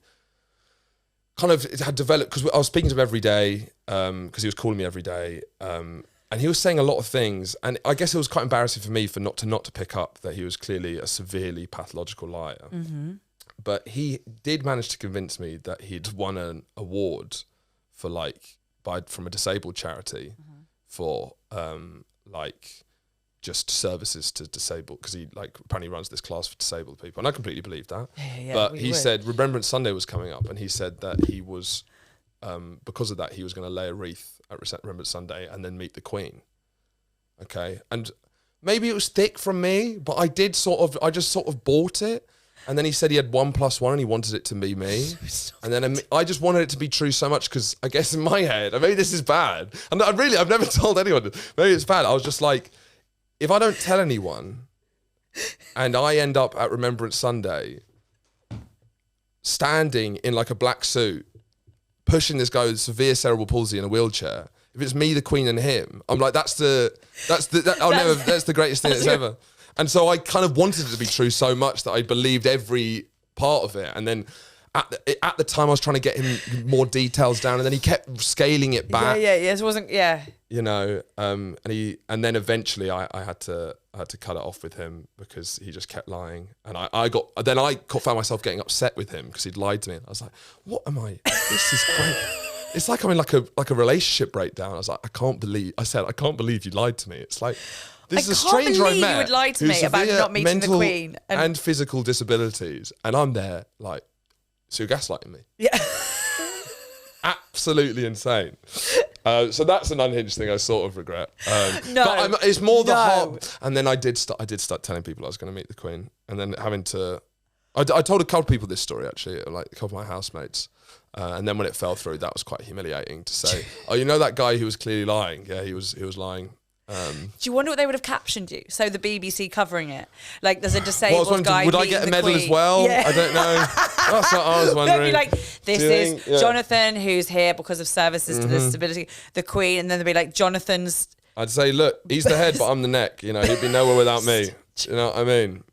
[SPEAKER 3] kind of had developed because I was speaking to him every day because he was calling me every day. And he was saying a lot of things, and I guess it was quite embarrassing for me for not to pick up that he was clearly a severely pathological liar. Mm-hmm. But he did manage to convince me that he'd won an award for from a disabled charity for like just services to disabled, because he like apparently runs this class for disabled people, and I completely believe that. But he said Remembrance Sunday was coming up, and he said that he was because of that he was going to lay a wreath at Remembrance Sunday and then meet the Queen. Okay, and maybe it was thick from me, but I just sort of bought it. And then he said he had 1+1 and he wanted it to be me. And then I just wanted it to be true so much because I guess in my head, maybe this is bad. And I've never told anyone. Maybe it's bad. I was just like, if I don't tell anyone and I end up at Remembrance Sunday standing in like a black suit, pushing this guy with severe cerebral palsy in a wheelchair, if it's me, the Queen, and him, I'm like, that's the greatest thing that's ever. And so I kind of wanted it to be true so much that I believed every part of it. And then at the time I was trying to get him more details down, and then he kept scaling it back.
[SPEAKER 2] It wasn't.
[SPEAKER 3] You know, and then eventually I had to cut it off with him because he just kept lying, and I found myself getting upset with him because he'd lied to me. And I was like, what am I? This is great. It's like I'm in like a relationship breakdown. I was like, I can't believe you lied to me. It's like, this is a stranger I met.
[SPEAKER 2] You would lie to me about not meeting the Queen
[SPEAKER 3] and physical disabilities, and I'm there like, so you're gaslighting me.
[SPEAKER 2] Yeah.
[SPEAKER 3] Absolutely insane. So that's an Unhinged thing I sort of regret.
[SPEAKER 2] No,
[SPEAKER 3] but it's more the heart. And then I did start telling people I was going to meet the Queen, and then having to. I told a couple of people this story actually, like a couple of my housemates, and then when it fell through, that was quite humiliating to say. Oh, you know that guy who was clearly lying? Yeah, he was lying.
[SPEAKER 2] Do you wonder what they would have captioned you? So the BBC covering it, like there's a disabled guy.
[SPEAKER 3] Would I get a medal as well?
[SPEAKER 2] Yeah.
[SPEAKER 3] I don't know. That's what I was wondering.
[SPEAKER 2] They'd be like, this is Jonathan, who's here because of services to the disability, the Queen, and then they'd be like, Jonathan's.
[SPEAKER 3] I'd say, look, he's the head, but I'm the neck. You know, he'd be nowhere without me. You know what I mean?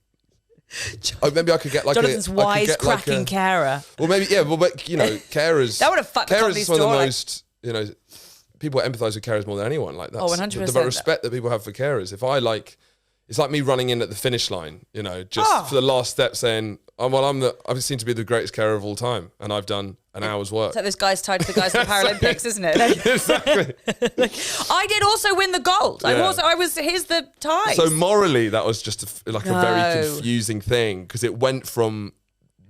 [SPEAKER 3] Maybe I could get like
[SPEAKER 2] Jonathan's wise-cracking carer.
[SPEAKER 3] Well, maybe but you know, carers.
[SPEAKER 2] That would have fucked the comedy
[SPEAKER 3] is one of the most, you know. People empathise with carers more than anyone. Like that's
[SPEAKER 2] 100%.
[SPEAKER 3] The respect that people have for carers. If I like, it's like me running in at the finish line, you know, just for the last step, saying, I seem to be the greatest carer of all time, and I've done an hour's work.
[SPEAKER 2] It's like this guy's tied to the guys at the Paralympics, isn't it?
[SPEAKER 3] Exactly.
[SPEAKER 2] I did also win the gold. Here's the tie.
[SPEAKER 3] So morally, that was just a very confusing thing, because it went from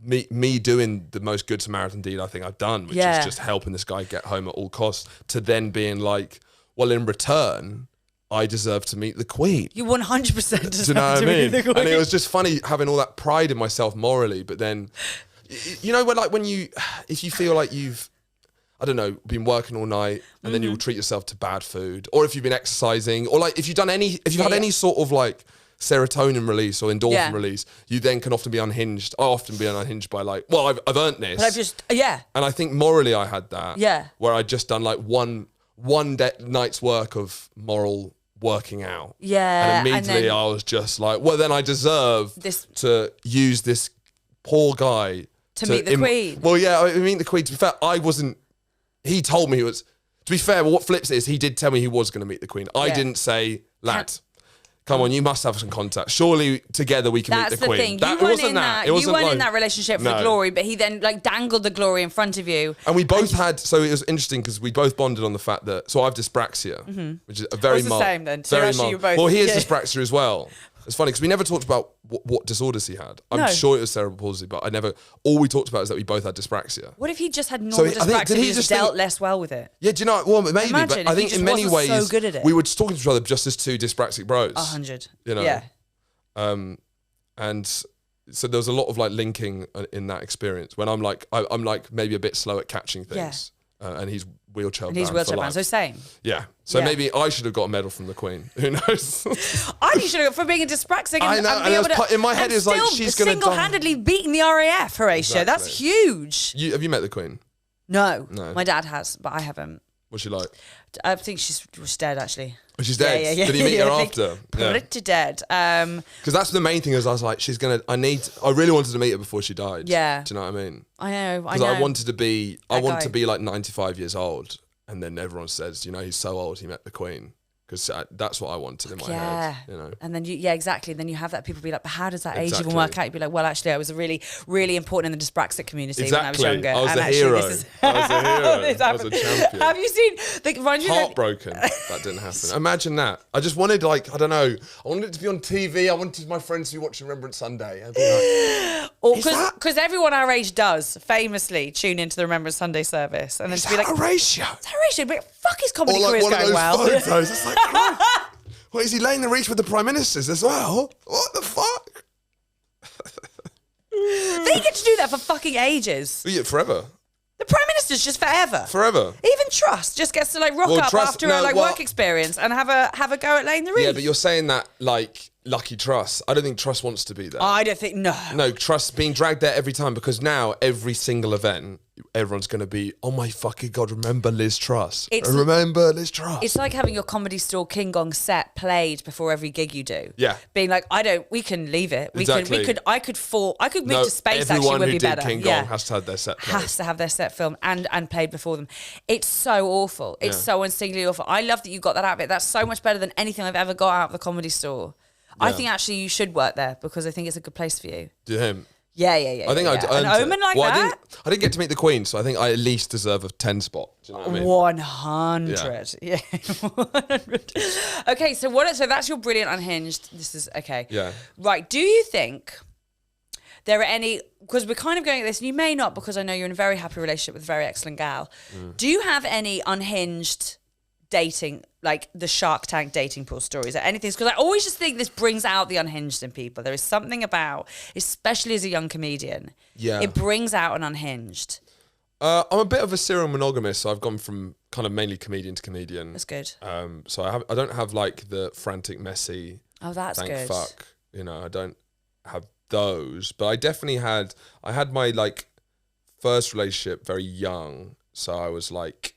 [SPEAKER 3] me doing the most good Samaritan deed I think I've done, which is just helping this guy get home at all costs, to then being like, well, in return, I deserve to meet the Queen.
[SPEAKER 2] You 100% deserve
[SPEAKER 3] Do you know what I mean?
[SPEAKER 2] meet the Queen.
[SPEAKER 3] And it was just funny having all that pride in myself morally, but then, you know, if you feel like you've, I don't know, been working all night and then you'll treat yourself to bad food, or if you've been exercising, or like if you've had any sort of like serotonin release or endorphin release, you then can often be unhinged. I often be unhinged by like, well, I've earned this.
[SPEAKER 2] But I've just,
[SPEAKER 3] And I think morally I had that.
[SPEAKER 2] Yeah.
[SPEAKER 3] Where I'd just done like one night's work of moral working out.
[SPEAKER 2] Yeah.
[SPEAKER 3] And immediately I was just like, well, then I deserve to use this poor guy
[SPEAKER 2] to meet the Queen.
[SPEAKER 3] Well, yeah, I mean the Queen. To be fair, he told me he was, to be fair, what flips it is he did tell me he was going to meet the Queen. I didn't say, lad, come on, you must have some contact. Surely together we can meet the Queen.
[SPEAKER 2] That's the thing. You weren't in that relationship for the glory, but he then like dangled the glory in front of you.
[SPEAKER 3] And we both had, so it was interesting because we both bonded on the fact that, so I have dyspraxia, which is a very mild.
[SPEAKER 2] It's the same then. So actually you both.
[SPEAKER 3] Well, he has dyspraxia as well. It's funny because we never talked about what disorders he had. I'm sure it was cerebral palsy, but all we talked about is that we both had dyspraxia.
[SPEAKER 2] What if he just had normal dyspraxia and he just dealt less well with it?
[SPEAKER 3] Yeah, do you know, well, maybe, but I think in many ways,
[SPEAKER 2] so good at it.
[SPEAKER 3] we were talking to each other just as two dyspraxic bros.
[SPEAKER 2] 100.
[SPEAKER 3] You know?
[SPEAKER 2] Yeah.
[SPEAKER 3] And so there was a lot of like linking in that experience when I'm like maybe a bit slow at catching things, and he's wheelchair bound.
[SPEAKER 2] And he's wheelchair
[SPEAKER 3] for
[SPEAKER 2] bound,
[SPEAKER 3] life.
[SPEAKER 2] so same.
[SPEAKER 3] Yeah. So
[SPEAKER 2] Yeah.
[SPEAKER 3] maybe I should have got a medal from the Queen. Who knows?
[SPEAKER 2] I think you should have for being a dyspraxic.
[SPEAKER 3] I know, and
[SPEAKER 2] be
[SPEAKER 3] it was
[SPEAKER 2] able to,
[SPEAKER 3] in my head
[SPEAKER 2] and
[SPEAKER 3] it's like,
[SPEAKER 2] still
[SPEAKER 3] she's gonna die.
[SPEAKER 2] single-handedly beaten the RAF, Horatio. That's
[SPEAKER 3] Exactly.
[SPEAKER 2] huge.
[SPEAKER 3] Have you met the Queen?
[SPEAKER 2] No,
[SPEAKER 3] No.
[SPEAKER 2] my dad has, but I haven't.
[SPEAKER 3] What's she like?
[SPEAKER 2] I think she's dead actually.
[SPEAKER 3] Oh, she's dead.
[SPEAKER 2] Yeah.
[SPEAKER 3] Did he meet her
[SPEAKER 2] I think
[SPEAKER 3] after? Yeah.
[SPEAKER 2] Pretty dead.
[SPEAKER 3] Because that's the main thing is I was like, I really wanted to meet her before she died.
[SPEAKER 2] Yeah.
[SPEAKER 3] Do you know what I mean?
[SPEAKER 2] I know.
[SPEAKER 3] Because I wanted to be,
[SPEAKER 2] That guy.
[SPEAKER 3] to be like 95 years old. And then everyone says, he's so old, he met the Queen. Because that's what I wanted in my head,
[SPEAKER 2] And then exactly. And then you have that people be like, but how does that age
[SPEAKER 3] Exactly.
[SPEAKER 2] even work out? You'd be like, well, actually, I was really, really important in the dyspraxic community
[SPEAKER 3] Exactly.
[SPEAKER 2] when I was younger.
[SPEAKER 3] I was
[SPEAKER 2] and
[SPEAKER 3] a
[SPEAKER 2] actually,
[SPEAKER 3] hero.
[SPEAKER 2] This is
[SPEAKER 3] I was a hero.
[SPEAKER 2] this
[SPEAKER 3] I was a
[SPEAKER 2] happened.
[SPEAKER 3] champion.
[SPEAKER 2] Have you seen the
[SPEAKER 3] Heartbroken. That didn't happen. Imagine that. I just wanted I wanted it to be on TV. I wanted my friends to be watching Remembrance Sunday. I'd be like,
[SPEAKER 2] Because everyone our age does famously tune into the Remembrance Sunday service. And then to be like,
[SPEAKER 3] Horatio.
[SPEAKER 2] it's Horatio, but fuck his comedy
[SPEAKER 3] Or like
[SPEAKER 2] career's
[SPEAKER 3] one of
[SPEAKER 2] going
[SPEAKER 3] those
[SPEAKER 2] well.
[SPEAKER 3] photos. It's like, what, is he laying the reach with the Prime Ministers as well? What the fuck?
[SPEAKER 2] They get to do that for fucking ages.
[SPEAKER 3] Yeah, forever.
[SPEAKER 2] The Prime Minister's just forever.
[SPEAKER 3] Forever.
[SPEAKER 2] Even Truss just gets to like rock
[SPEAKER 3] Well,
[SPEAKER 2] up
[SPEAKER 3] Truss-
[SPEAKER 2] after
[SPEAKER 3] no,
[SPEAKER 2] a
[SPEAKER 3] well-
[SPEAKER 2] work experience and have a go at laying the reef.
[SPEAKER 3] Yeah, but you're saying that like Lucky Truss. I don't think Truss wants to be there.
[SPEAKER 2] I don't think
[SPEAKER 3] No, Truss being dragged there every time because now every single event, everyone's going to be, oh my fucking God, remember Liz Truss. Remember Liz Truss.
[SPEAKER 2] It's like having your Comedy Store King Gong set played before every gig you do.
[SPEAKER 3] Yeah.
[SPEAKER 2] Being like, we can leave it.
[SPEAKER 3] Exactly.
[SPEAKER 2] I could move to space actually
[SPEAKER 3] everyone
[SPEAKER 2] would
[SPEAKER 3] who
[SPEAKER 2] be
[SPEAKER 3] did
[SPEAKER 2] better.
[SPEAKER 3] King Gong has to have their set played.
[SPEAKER 2] Has to have their set filmed and played before them. It's so awful. It's so unseemly awful. I love that you got that out of it. That's so much better than anything I've ever got out of the Comedy Store. I think actually you should work there because I think it's a good place for you.
[SPEAKER 3] Do him.
[SPEAKER 2] Yeah.
[SPEAKER 3] I think I'd earned
[SPEAKER 2] an omen
[SPEAKER 3] it.
[SPEAKER 2] like
[SPEAKER 3] Well,
[SPEAKER 2] that.
[SPEAKER 3] I didn't get to meet the Queen, so I think I at least deserve a 10 spot. Do you know what I mean?
[SPEAKER 2] 100. Yeah. 100. Okay, so that's your brilliant Unhinged. This is okay.
[SPEAKER 3] Yeah.
[SPEAKER 2] Right. Do you think there are any, because we're kind of going at this, and you may not because I know you're in a very happy relationship with a very excellent gal. Do you have any unhinged dating, like the Shark Tank dating pool stories or anything? Because I always just think this brings out the unhinged in people. There is something about, especially as a young comedian, it brings out an unhinged.
[SPEAKER 3] I'm a bit of a serial monogamist, so I've gone from kind of mainly comedian to comedian.
[SPEAKER 2] That's good.
[SPEAKER 3] So I don't have like the frantic, messy.
[SPEAKER 2] Oh, that's
[SPEAKER 3] thank
[SPEAKER 2] good.
[SPEAKER 3] fuck. I don't have those, but I definitely had my like first relationship very young, so I was like,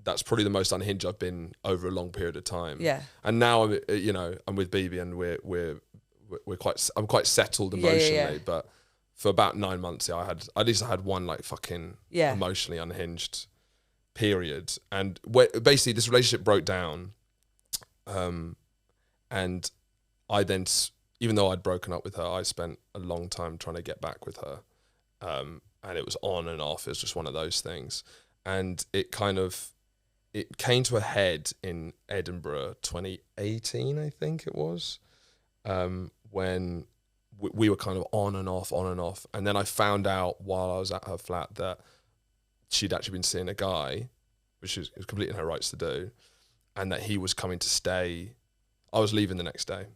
[SPEAKER 3] that's probably the most unhinged I've been over a long period of time.
[SPEAKER 2] Yeah.
[SPEAKER 3] And now I'm with BB and I'm quite settled emotionally,
[SPEAKER 2] Yeah.
[SPEAKER 3] but for about 9 months, I had one like fucking emotionally unhinged period, and basically this relationship broke down, and I then, even though I'd broken up with her, I spent a long time trying to get back with her, and it was on and off. It was just one of those things, and it came to a head in Edinburgh 2018, I think it was, when we were kind of on and off. And then I found out while I was at her flat that she'd actually been seeing a guy, which was completely in her rights to do, and that he was coming to stay. I was leaving the next day.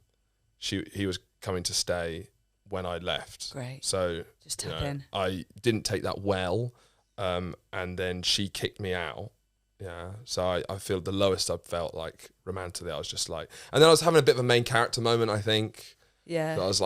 [SPEAKER 3] He was coming to stay when I left.
[SPEAKER 2] Great.
[SPEAKER 3] So
[SPEAKER 2] just tap in.
[SPEAKER 3] I didn't take that well, and then she kicked me out. Yeah, so I feel the lowest I've felt like romantically. I was just like, and then I was having a bit of a main character moment, I think.
[SPEAKER 2] Yeah.
[SPEAKER 3] I think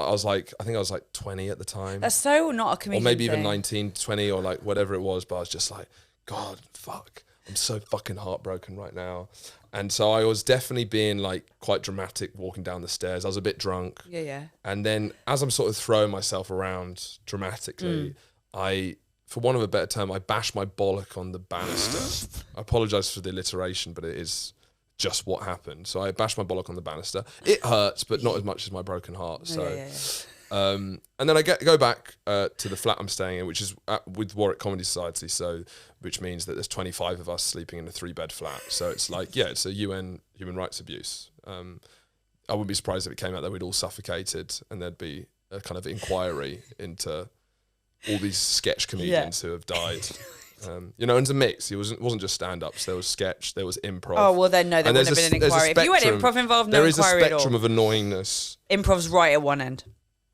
[SPEAKER 3] I was like 20 at the time.
[SPEAKER 2] That's so not a comedian
[SPEAKER 3] or maybe even
[SPEAKER 2] thing.
[SPEAKER 3] 19, 20 or like whatever it was, but I was just like, God, fuck, I'm so fucking heartbroken right now. And so I was definitely being like quite dramatic walking down the stairs. I was a bit drunk.
[SPEAKER 2] Yeah.
[SPEAKER 3] And then as I'm sort of throwing myself around dramatically, for want of a better term, I bashed my bollock on the banister. I apologise for the alliteration, but it is just what happened. So I bashed my bollock on the banister. It hurts, but not as much as my broken heart. So, and then I go back to the flat I'm staying in, which is with Warwick Comedy Society. So, which means that there's 25 of us sleeping in a 3-bed flat. So it's like, it's a UN human rights abuse. I wouldn't be surprised if it came out that we'd all suffocated, and there'd be a kind of inquiry into all these sketch comedians who have died. And it's a mix. It wasn't just stand-ups. There was sketch, there was improv.
[SPEAKER 2] Oh, well then no, there wouldn't have been an inquiry. If you had improv involved, no inquiry at all.
[SPEAKER 3] There is a spectrum of annoyingness.
[SPEAKER 2] Improv's right at one end.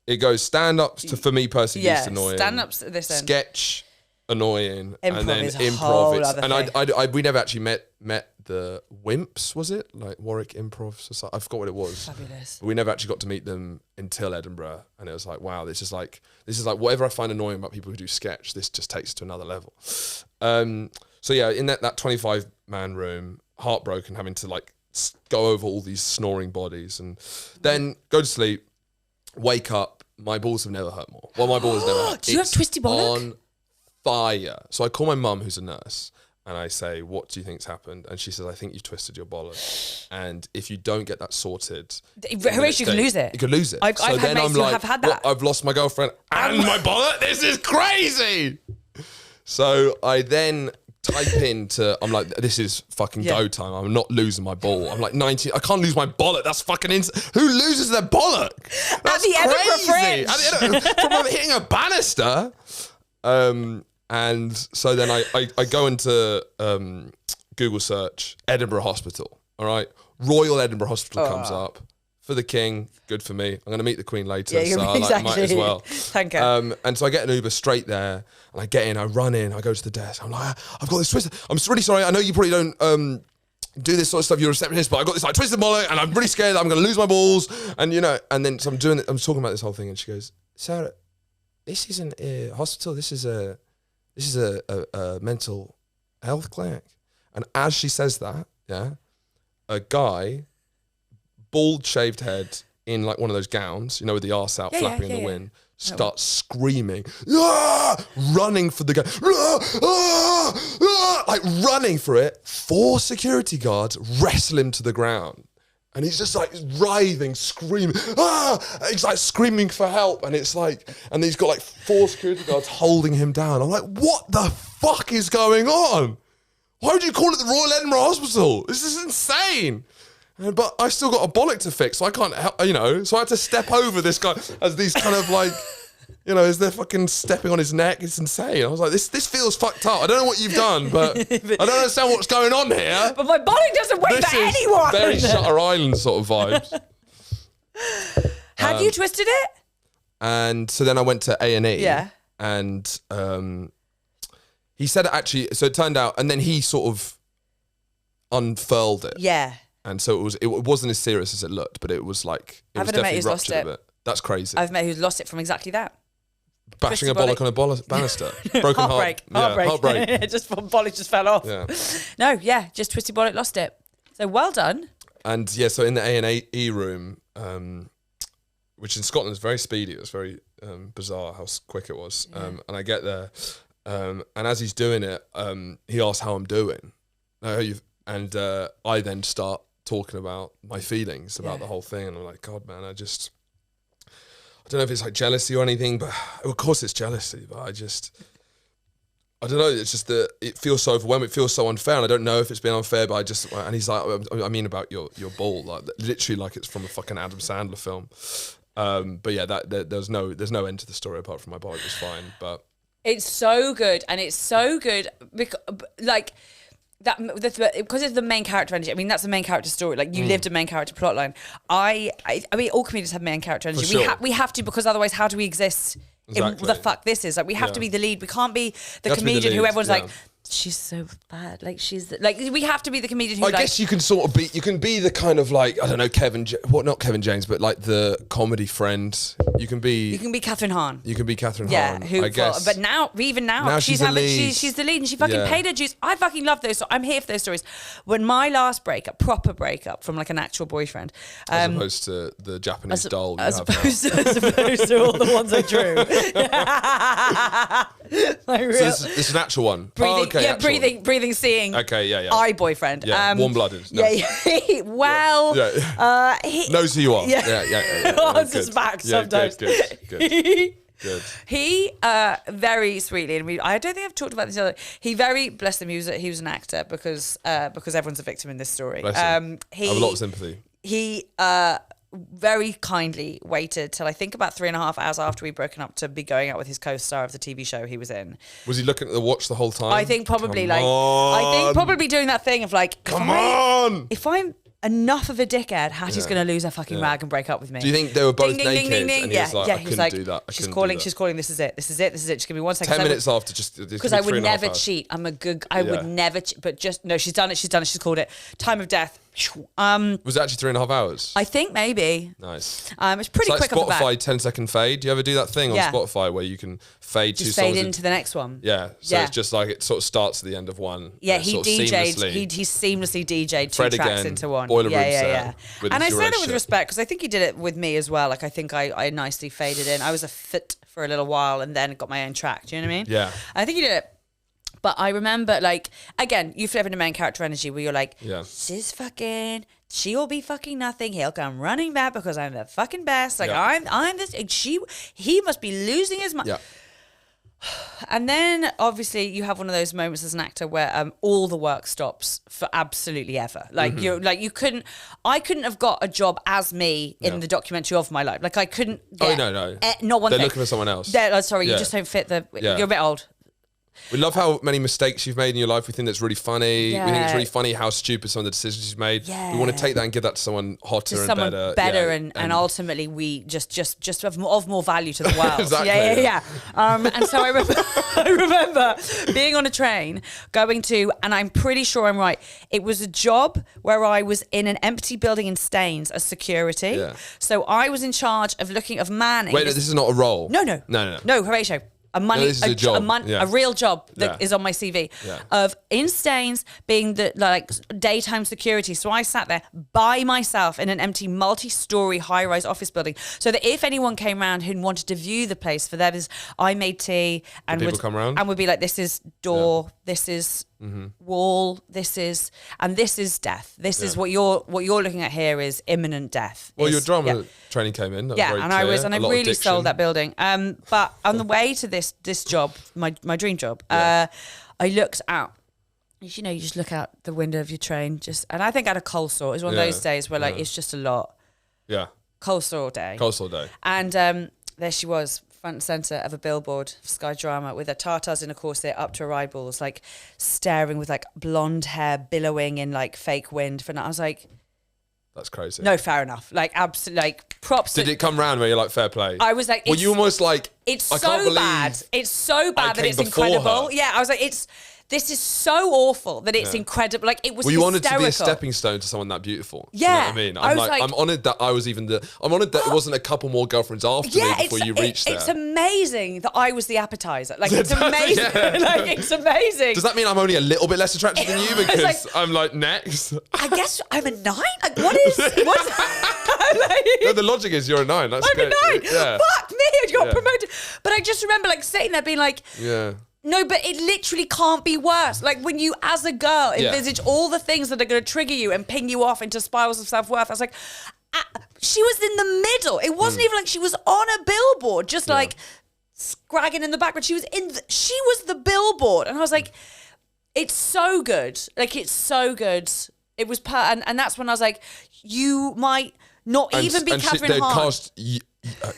[SPEAKER 3] It goes stand-ups to, for me personally, least annoying.
[SPEAKER 2] Stand-ups at this end.
[SPEAKER 3] Sketch, annoying.
[SPEAKER 2] Improv
[SPEAKER 3] and then
[SPEAKER 2] is a
[SPEAKER 3] improv.
[SPEAKER 2] whole other
[SPEAKER 3] and
[SPEAKER 2] thing.
[SPEAKER 3] we never actually met the Wimps, was it? Like Warwick Improv Society. I forgot what it was.
[SPEAKER 2] Fabulous.
[SPEAKER 3] But we never actually got to meet them until Edinburgh. And it was like, wow, this is like whatever I find annoying about people who do sketch, this just takes it to another level. So yeah, in that 25-man room, heartbroken, having to like go over all these snoring bodies and then go to sleep, wake up, my balls have never hurt more. Well, my balls never hurt.
[SPEAKER 2] Do you have twisty bollock?
[SPEAKER 3] On fire. So I call my mum, who's a nurse, and I say, what do you think's happened? And she says, I think you've twisted your bollock. And if you don't get that sorted...
[SPEAKER 2] Horatio, you can lose it.
[SPEAKER 3] You could lose it.
[SPEAKER 2] I've had mates who have had that.
[SPEAKER 3] Well, I've lost my girlfriend and my bollock? This is crazy! So I then type into... I'm like, this is fucking go time. I'm not losing my ball. I'm like 19. I can't lose my bollock. That's fucking insane. Who loses their bollock? That's
[SPEAKER 2] the Edinburgh Fringe.
[SPEAKER 3] From hitting a banister. And so then I go into Google search Edinburgh Hospital. All right, Royal Edinburgh Hospital comes up for the King. Good for me. I'm going to meet the Queen later, so I might as well.
[SPEAKER 2] Thank you.
[SPEAKER 3] And so I get an Uber straight there, and I get in. I run in. I go to the desk. I'm like, I've got this twisted. I'm really sorry. I know you probably don't do this sort of stuff. You're a receptionist, but I got this like twisted bollock, and I'm really scared that I'm going to lose my balls. And and then so I'm doing it. I'm talking about this whole thing, and she goes, Sarah, this isn't a hospital. This is a mental health clinic. And as she says that, a guy, bald shaved head in like one of those gowns, with the arse out flapping in the wind, starts screaming, running for the guy, like running for it. 4 security guards wrestle him to the ground. And he's just like writhing, screaming, he's like screaming for help. And it's like, and he's got like 4 security guards holding him down. I'm like, what the fuck is going on? Why would you call it the Royal Edinburgh Hospital? This is insane. But I still got a bollock to fix, so I can't help, so I had to step over this guy as these kind of like, as they're fucking stepping on his neck. It's insane. I was like, this feels fucked up. I don't know what you've done, but I don't understand what's going on here.
[SPEAKER 2] But my bollock doesn't wait for anyone.
[SPEAKER 3] Very Shutter Island sort of vibes.
[SPEAKER 2] Had you twisted it?
[SPEAKER 3] And so then I went to A&E.
[SPEAKER 2] Yeah.
[SPEAKER 3] And he said it actually, so it turned out, and then he sort of unfurled it.
[SPEAKER 2] Yeah.
[SPEAKER 3] And so it wasn't as serious as it looked, but it was like, it was definitely ruptured a bit. That's crazy.
[SPEAKER 2] I've met who's lost it from exactly that.
[SPEAKER 3] Bashing a bollock on a banister. Broken
[SPEAKER 2] Heartbreak.
[SPEAKER 3] Heartbreak.
[SPEAKER 2] Bollock just fell off.
[SPEAKER 3] Yeah.
[SPEAKER 2] No, just twisty bollock, lost it. So well done.
[SPEAKER 3] And so in the A&E room, which in Scotland is very speedy, it was very bizarre how quick it was. And I get there, and as he's doing it, he asks how I'm doing. And I then start talking about my feelings about the whole thing. And I'm like, God, man, I don't know if it's like jealousy or anything, but of course it's jealousy, but I don't know, it's just that it feels so overwhelming, it feels so unfair, and I don't know if it's been unfair, but and he's like, I mean about your ball, like literally like it's from a fucking Adam Sandler film. But yeah, there's no end to the story apart from my ball, it was fine, but... It's
[SPEAKER 2] so good, and it's so good, because, like... because it's the main character energy. I mean, that's the main character story. Like, you lived a main character plotline. I mean, all comedians have main character energy.
[SPEAKER 3] Sure.
[SPEAKER 2] We have to, because otherwise, how do we exist in the fuck this is? Like, we have to be the lead. We can't be the comedian who everyone's like, she's so bad. Like, we have to be the comedian who,
[SPEAKER 3] I guess you can sort of be, you can be the kind of like, I don't know, not Kevin James, but like the comedy friend. You can be
[SPEAKER 2] Catherine Hahn.
[SPEAKER 3] You can be Catherine
[SPEAKER 2] Hahn.
[SPEAKER 3] I guess.
[SPEAKER 2] But even now she's the lead, and she fucking paid her dues. I fucking love those. I'm here for those stories. When my last proper breakup from like an actual boyfriend,
[SPEAKER 3] as opposed to the Japanese doll,
[SPEAKER 2] as opposed to all the ones I drew.
[SPEAKER 3] So this is an actual one.
[SPEAKER 2] Breathing, seeing.
[SPEAKER 3] Okay, yeah.
[SPEAKER 2] I boyfriend.
[SPEAKER 3] Yeah, warm-blooded. No.
[SPEAKER 2] Knows
[SPEAKER 3] who you are. Yeah.
[SPEAKER 2] Answers back sometimes.
[SPEAKER 3] Good.
[SPEAKER 2] He very sweetly, and I don't think I've talked about this. He very, bless him, he was an actor because everyone's a victim in this story.
[SPEAKER 3] I have a lot of sympathy.
[SPEAKER 2] He very kindly waited till I think about 3.5 hours after we'd broken up to be going out with his co-star of the TV show he was in.
[SPEAKER 3] Was he looking at the watch the whole time?
[SPEAKER 2] I think probably probably doing that thing of like,
[SPEAKER 3] come on.
[SPEAKER 2] If I'm enough of a dickhead. Hattie's
[SPEAKER 3] Yeah.
[SPEAKER 2] going to lose her fucking rag and break up with me.
[SPEAKER 3] Do you think they were both
[SPEAKER 2] Ding, ding,
[SPEAKER 3] naked?
[SPEAKER 2] ding, ding, ding.
[SPEAKER 3] And he was like, I couldn't do that.
[SPEAKER 2] She's calling. This is it. Just give me 1 second.
[SPEAKER 3] 10 minutes after, just
[SPEAKER 2] because I would never cheat. I'm a good. I would never. But just no. She's done it. She's called it. Time of death.
[SPEAKER 3] Was it actually 3.5 hours?
[SPEAKER 2] I think maybe.
[SPEAKER 3] Nice.
[SPEAKER 2] It's pretty
[SPEAKER 3] It's like
[SPEAKER 2] quick off the bat.
[SPEAKER 3] Spotify 10-second fade. Do you ever do that thing on Spotify where you can fade
[SPEAKER 2] Just
[SPEAKER 3] two
[SPEAKER 2] fade
[SPEAKER 3] songs
[SPEAKER 2] into the next one.
[SPEAKER 3] Yeah. So it's just like it sort of starts at the end of one.
[SPEAKER 2] Yeah, he
[SPEAKER 3] sort of
[SPEAKER 2] DJ'd.
[SPEAKER 3] seamlessly.
[SPEAKER 2] He seamlessly DJ'd two
[SPEAKER 3] Fred
[SPEAKER 2] tracks
[SPEAKER 3] again,
[SPEAKER 2] into one.
[SPEAKER 3] Boiler Room
[SPEAKER 2] yeah.
[SPEAKER 3] set with
[SPEAKER 2] And I
[SPEAKER 3] your
[SPEAKER 2] say
[SPEAKER 3] red
[SPEAKER 2] that with
[SPEAKER 3] shit.
[SPEAKER 2] respect because I think he did it with me as well. Like I think I nicely faded in. I was a fit for a little while and then got my own track. Do you know what I mean?
[SPEAKER 3] Yeah.
[SPEAKER 2] I think he did it. But I remember, like, again, you flip into main character energy where you're like, she'll be fucking nothing. He'll come running back because I'm the fucking best. Like, I'm this. He must be losing his mind.
[SPEAKER 3] Yeah.
[SPEAKER 2] And then, obviously, you have one of those moments as an actor where all the work stops for absolutely ever. Like, I couldn't have got a job as me in the documentary of my life. Like, I couldn't get
[SPEAKER 3] no.
[SPEAKER 2] Not one
[SPEAKER 3] They're
[SPEAKER 2] thing.
[SPEAKER 3] looking for someone else.
[SPEAKER 2] Sorry, you just don't fit the... You're a bit old.
[SPEAKER 3] We love how many mistakes you've made in your life. We think that's really funny.
[SPEAKER 2] Yeah.
[SPEAKER 3] We think it's really funny how stupid some of the decisions you've made.
[SPEAKER 2] Yeah.
[SPEAKER 3] We want to take that and give that to someone hotter and better.
[SPEAKER 2] And ultimately we just of more value to the world.
[SPEAKER 3] Exactly.
[SPEAKER 2] Yeah. And so I remember being on a train going to, and I'm pretty sure I'm right, it was a job where I was in an empty building in Staines as security.
[SPEAKER 3] Yeah.
[SPEAKER 2] So I was in charge of manning.
[SPEAKER 3] Wait, this is not a role.
[SPEAKER 2] No, Horatio.
[SPEAKER 3] this is a job.
[SPEAKER 2] A real job that is on my CV
[SPEAKER 3] Yeah.
[SPEAKER 2] of in Staines being the daytime security. So I sat there by myself in an empty multi-story high-rise office building, so that if anyone came around who wanted to view the place, for them, I made tea and
[SPEAKER 3] people come round?
[SPEAKER 2] and would be like, this is door, this is wall, this is death. This is what you're looking at here is imminent death.
[SPEAKER 3] Well, your drama training came in. That was very
[SPEAKER 2] And
[SPEAKER 3] clear.
[SPEAKER 2] I really sold that building. But on the way to this job, my dream job, I looked out. You know, you just look out the window of your train, and I think I had a cold sore. It was one of those days where it's just a lot.
[SPEAKER 3] Yeah.
[SPEAKER 2] Cold sore day. And there she was, front and centre of a billboard, Sky Drama, with her tartars in a corset up to her eyeballs, staring with blonde hair billowing in fake wind. I was like,
[SPEAKER 3] that's crazy.
[SPEAKER 2] no, fair enough. Absolutely, props.
[SPEAKER 3] Did it come round where you're fair play?
[SPEAKER 2] I was like,
[SPEAKER 3] well, you almost
[SPEAKER 2] it's
[SPEAKER 3] I
[SPEAKER 2] so
[SPEAKER 3] can't believe
[SPEAKER 2] bad. It's so bad that
[SPEAKER 3] came
[SPEAKER 2] it's
[SPEAKER 3] before
[SPEAKER 2] incredible.
[SPEAKER 3] her.
[SPEAKER 2] Yeah, I was like, this is so awful that it's incredible. It was.
[SPEAKER 3] Well, you wanted
[SPEAKER 2] hysterical.
[SPEAKER 3] to be a stepping stone to someone that beautiful.
[SPEAKER 2] Yeah.
[SPEAKER 3] Do you know what I mean?
[SPEAKER 2] I was like,
[SPEAKER 3] I'm honoured that I was I'm honoured that it wasn't a couple more girlfriends after me before you reached there.
[SPEAKER 2] It's amazing that I was the appetizer. It's amazing. It's amazing.
[SPEAKER 3] Does that mean I'm only a little bit less attractive than you because I'm next?
[SPEAKER 2] I guess I'm a 9. What's
[SPEAKER 3] No, the logic is you're a 9. That's
[SPEAKER 2] I'm
[SPEAKER 3] good.
[SPEAKER 2] a 9.
[SPEAKER 3] Yeah.
[SPEAKER 2] Fuck me, I got promoted. But I just remember sitting there being like,
[SPEAKER 3] yeah.
[SPEAKER 2] no, but it literally can't be worse. When you, as a girl, envisage all the things that are going to trigger you and ping you off into spirals of self-worth. I was like, she was in the middle. It wasn't even she was on a billboard, just scragging in the background. She was the billboard. And I was like, it's so good. It's so good. It was, and that's when I was like, you might not even be Catherine
[SPEAKER 3] they
[SPEAKER 2] Hahn.
[SPEAKER 3] cast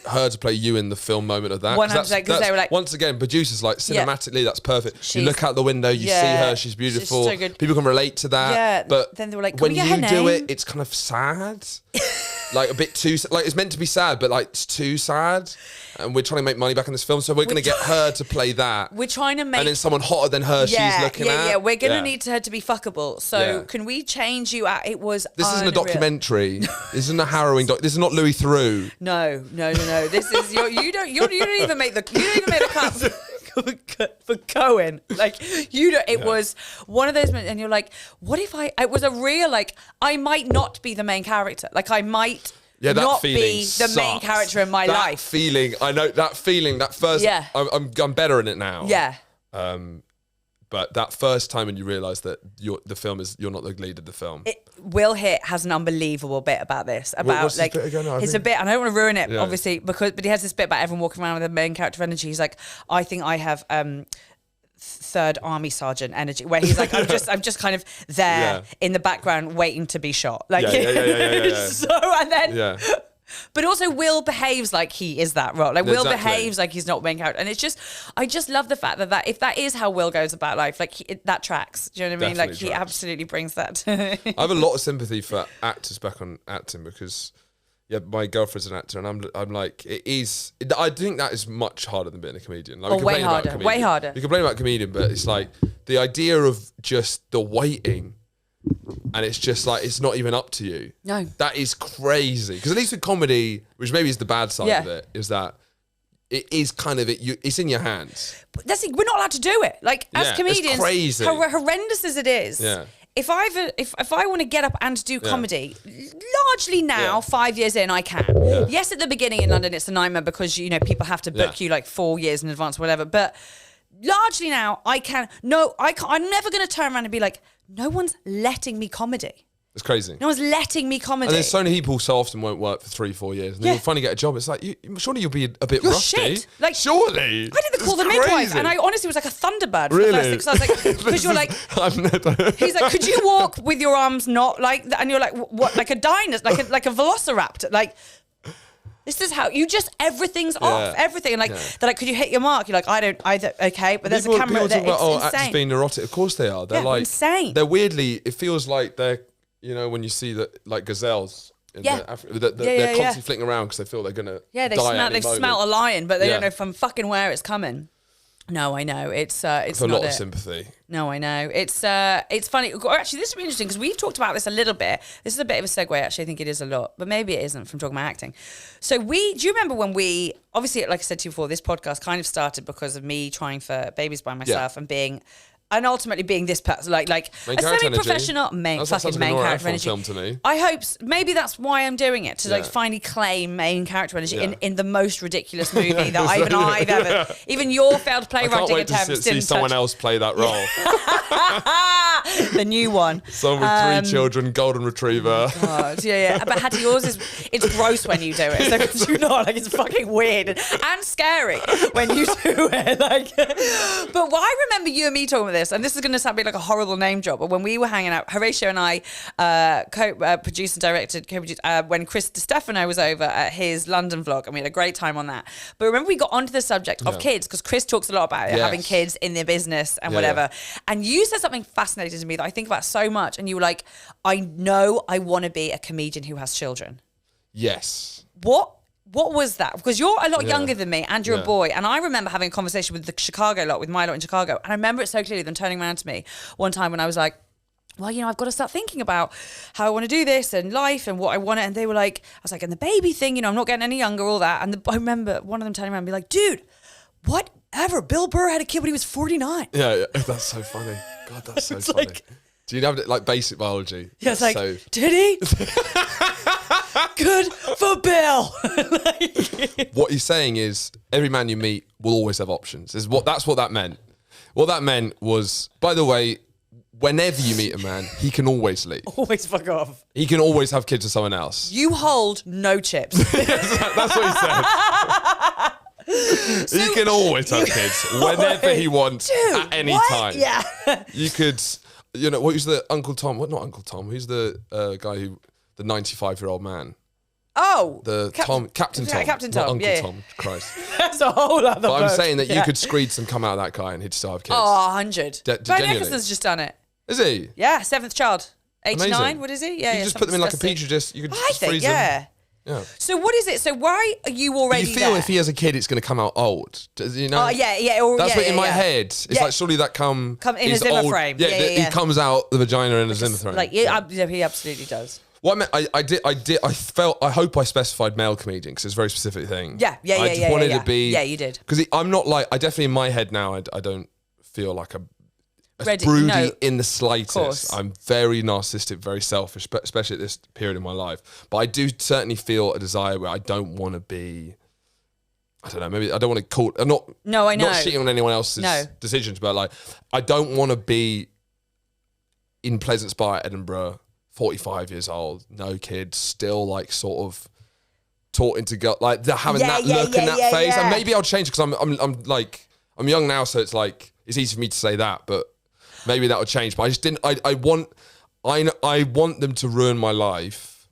[SPEAKER 3] her to play you in the film moment of that.
[SPEAKER 2] 100%, because they were like,
[SPEAKER 3] once again, producers cinematically, that's perfect. You
[SPEAKER 2] She's-
[SPEAKER 3] look out the window, you see her, she's beautiful.
[SPEAKER 2] so good.
[SPEAKER 3] People can relate to that.
[SPEAKER 2] Yeah,
[SPEAKER 3] but
[SPEAKER 2] then they were like, can
[SPEAKER 3] when
[SPEAKER 2] we get
[SPEAKER 3] you
[SPEAKER 2] her
[SPEAKER 3] do
[SPEAKER 2] name?
[SPEAKER 3] it, it's kind of sad. A bit too, it's meant to be sad, but it's too sad. And we're trying to make money back in this film, so we're going to get her to play that.
[SPEAKER 2] We're trying to make...
[SPEAKER 3] And then someone hotter than her she's looking at.
[SPEAKER 2] Yeah, we're going to need her to be fuckable. So can we change you out? It was
[SPEAKER 3] This isn't a
[SPEAKER 2] unreal.
[SPEAKER 3] documentary. This isn't a harrowing this is not Louis Theroux.
[SPEAKER 2] No. This is you don't even make the cut for Cohen. It was one of those moments, and you're like, what if it was a real I might not be the main character. I might not be the main character in my life.
[SPEAKER 3] Feeling, I know that feeling. That first, I'm better in it now.
[SPEAKER 2] Yeah.
[SPEAKER 3] But that first time when you realise that you're not the lead of the film.
[SPEAKER 2] Will Hitt has an unbelievable bit about this.
[SPEAKER 3] What's his bit again?
[SPEAKER 2] It's a bit, and I don't want to ruin it, obviously, but he has this bit about everyone walking around with the main character energy. He's like, I think I have third army sergeant energy, where he's like, I'm just kind of there in the background waiting to be shot. And then But also Will behaves like he is that role. Like Will
[SPEAKER 3] Exactly.
[SPEAKER 2] behaves like he's not main character. And it's just, I just love the fact that if that is how Will goes about life, like that tracks. Do you know what I mean?
[SPEAKER 3] Definitely
[SPEAKER 2] Like he
[SPEAKER 3] tracks.
[SPEAKER 2] absolutely brings that.
[SPEAKER 3] I have a lot of sympathy for actors back on acting because, yeah, my girlfriend's an actor, and I'm like, it is. I think that is much harder than being a comedian. Like, we
[SPEAKER 2] way
[SPEAKER 3] complain about
[SPEAKER 2] harder,
[SPEAKER 3] comedian.
[SPEAKER 2] way harder.
[SPEAKER 3] You complain about comedian, but it's like the idea of just the waiting, and it's just like it's not even up to you.
[SPEAKER 2] No.
[SPEAKER 3] That is crazy. Because at least with comedy, which maybe is the bad side of it, is that it is kind of it's in your hands.
[SPEAKER 2] But that's we're not allowed to do it. Like as
[SPEAKER 3] Yeah, it's
[SPEAKER 2] comedians,
[SPEAKER 3] crazy.
[SPEAKER 2] Horrendous as it is.
[SPEAKER 3] Yeah.
[SPEAKER 2] If I want to get up and do comedy, largely now,
[SPEAKER 3] Yeah.
[SPEAKER 2] 5 years in, I can.
[SPEAKER 3] Yeah.
[SPEAKER 2] Yes, at the beginning in London, it's a nightmare because people have to book you like 4 years in advance, or whatever. But largely now, I can. No, I can't. I'm never going to turn around and be like, no one's letting me comedy.
[SPEAKER 3] It's crazy.
[SPEAKER 2] No one's letting me comedy.
[SPEAKER 3] And there's so many people so often won't work for 3-4 years, and then you'll finally get a job. It's like, surely you'll be a bit
[SPEAKER 2] You're
[SPEAKER 3] rusty.
[SPEAKER 2] shit. Like,
[SPEAKER 3] surely.
[SPEAKER 2] I did the Call the
[SPEAKER 3] It's
[SPEAKER 2] Midwife,
[SPEAKER 3] crazy.
[SPEAKER 2] and I honestly was like a thunderbird for
[SPEAKER 3] Really?
[SPEAKER 2] the first 6 hours. Like, because you're like, he's like, could you walk with your arms not like that? And you're like, what? Like a dinosaur, like a velociraptor, like. This is how you just everything's off, everything. And like they're like, could you hit your mark? You're like, I don't either. Okay, but there's a camera.
[SPEAKER 3] People talk about,
[SPEAKER 2] It's
[SPEAKER 3] actors
[SPEAKER 2] insane.
[SPEAKER 3] being neurotic. Of course they are. They're like
[SPEAKER 2] insane.
[SPEAKER 3] They're weirdly. It feels like they're. When you see that, like gazelles. They're constantly flicking around because they feel they're gonna.
[SPEAKER 2] Yeah,
[SPEAKER 3] they've
[SPEAKER 2] smelt a lion, but they don't know from fucking where it's coming. No, I know it's
[SPEAKER 3] a
[SPEAKER 2] not
[SPEAKER 3] lot
[SPEAKER 2] it.
[SPEAKER 3] of sympathy.
[SPEAKER 2] No, I know it's funny. Actually, this would be interesting because we've talked about this a little bit. This is a bit of a segue. Actually, I think it is a lot, but maybe it isn't from talking about acting. So do you remember when we obviously, like I said to you before, this podcast kind of started because of me trying for babies by myself and ultimately being this person, like
[SPEAKER 3] Main
[SPEAKER 2] a
[SPEAKER 3] character
[SPEAKER 2] semi-professional main
[SPEAKER 3] That sounds
[SPEAKER 2] fucking
[SPEAKER 3] like
[SPEAKER 2] main
[SPEAKER 3] an
[SPEAKER 2] character
[SPEAKER 3] F1
[SPEAKER 2] energy.
[SPEAKER 3] film to me.
[SPEAKER 2] I hope maybe that's why I'm doing it to like finally claim main character energy in the most ridiculous movie that I've ever. Even your failed
[SPEAKER 3] I can't
[SPEAKER 2] playwriting
[SPEAKER 3] wait to
[SPEAKER 2] attempts
[SPEAKER 3] see
[SPEAKER 2] didn't
[SPEAKER 3] someone
[SPEAKER 2] touch
[SPEAKER 3] else play that role.
[SPEAKER 2] the new one.
[SPEAKER 3] Someone with 3 children, golden retriever.
[SPEAKER 2] God, yeah. But Hatty, yours it's gross when you do it. So could you not? Like it's fucking weird and scary when you do it. Like, but I remember you and me talking about this, and this is going to sound like a horrible name drop. But when we were hanging out, Horatio and I co-produced and directed when Chris DiStefano was over at his London vlog, and we had a great time on that. But remember, we got onto the subject of kids because Chris talks a lot about having kids in their business and whatever. And you said something fascinating to me that I think about so much. And you were like, I know I want to be a comedian who has children.
[SPEAKER 3] Yes.
[SPEAKER 2] What was that? Because you're a lot younger than me and you're a boy. And I remember having a conversation with the Chicago lot, with my lot in Chicago. And I remember it so clearly, them turning around to me one time when I was like, well, I've got to start thinking about how I want to do this and life and what I want. And they were like, I was like, and the baby thing, I'm not getting any younger, all that. And I remember one of them turning around and be like, dude, whatever. Bill Burr had a kid when he was 49.
[SPEAKER 3] Yeah, that's so funny. God, that's so funny.
[SPEAKER 2] like-
[SPEAKER 3] Do you have like basic biology?
[SPEAKER 2] Yeah, it's like, did he? Good for Bill.
[SPEAKER 3] What he's saying is every man you meet will always have options. That's what that meant. What that meant was, by the way, whenever you meet a man, he can always leave.
[SPEAKER 2] Always fuck off.
[SPEAKER 3] He can always have kids with someone else.
[SPEAKER 2] You hold no chips.
[SPEAKER 3] That's what he said. He can always have kids whenever he wants, at any time.
[SPEAKER 2] Yeah.
[SPEAKER 3] You could, what was the Uncle Tom? What, not Uncle Tom? Who's the guy the 95-year-old man?
[SPEAKER 2] Oh.
[SPEAKER 3] Captain Tom.
[SPEAKER 2] Captain
[SPEAKER 3] Not
[SPEAKER 2] Tom,
[SPEAKER 3] Uncle
[SPEAKER 2] yeah.
[SPEAKER 3] Tom. Christ.
[SPEAKER 2] That's a whole other
[SPEAKER 3] But I'm
[SPEAKER 2] book.
[SPEAKER 3] saying that you could screed some come out of that guy and he'd still have kids.
[SPEAKER 2] Oh, 100.
[SPEAKER 3] Genuinely.
[SPEAKER 2] Ben Nicholson's just done it.
[SPEAKER 3] Is he?
[SPEAKER 2] Yeah, 7th child. 89,
[SPEAKER 3] Amazing.
[SPEAKER 2] what is he? Yeah,
[SPEAKER 3] You just put them in like a petri dish. You could
[SPEAKER 2] I
[SPEAKER 3] just
[SPEAKER 2] think,
[SPEAKER 3] freeze
[SPEAKER 2] yeah.
[SPEAKER 3] them. Yeah.
[SPEAKER 2] So what is it? So why are you
[SPEAKER 3] But
[SPEAKER 2] already
[SPEAKER 3] you feel
[SPEAKER 2] there?
[SPEAKER 3] if he has a kid, it's going to come out old. You know?
[SPEAKER 2] Oh, yeah. Or,
[SPEAKER 3] That's
[SPEAKER 2] yeah,
[SPEAKER 3] what in
[SPEAKER 2] yeah,
[SPEAKER 3] my
[SPEAKER 2] yeah.
[SPEAKER 3] head. It's
[SPEAKER 2] Yeah.
[SPEAKER 3] like surely that come
[SPEAKER 2] in a
[SPEAKER 3] is
[SPEAKER 2] Zimmer
[SPEAKER 3] old.
[SPEAKER 2] frame.
[SPEAKER 3] Yeah,
[SPEAKER 2] Yeah.
[SPEAKER 3] he comes out the vagina in a Zimmer frame.
[SPEAKER 2] Like, he absolutely does.
[SPEAKER 3] What I meant, I hope I specified male comedian because it's a very specific thing.
[SPEAKER 2] Yeah.
[SPEAKER 3] I just wanted to be.
[SPEAKER 2] Yeah, you did.
[SPEAKER 3] Because I'm not like, I definitely in my head now, I don't feel like a
[SPEAKER 2] Ready-
[SPEAKER 3] broody
[SPEAKER 2] no,
[SPEAKER 3] in the slightest.
[SPEAKER 2] course.
[SPEAKER 3] I'm very narcissistic, very selfish, especially at this period in my life. But I do certainly feel a desire where I don't want to be, I don't know, maybe I don't want to call, I'm not,
[SPEAKER 2] No, I know.
[SPEAKER 3] not shitting on anyone else's
[SPEAKER 2] No.
[SPEAKER 3] decisions, but like, I don't want to be in Pleasant Spa, Edinburgh, 45 years old, no kids, still like sort of taught into like having that look and that face. And maybe I'll change because I'm like, I'm young now, so it's like, it's easy for me to say that, but maybe that will change. But I just didn't, I want them to ruin my life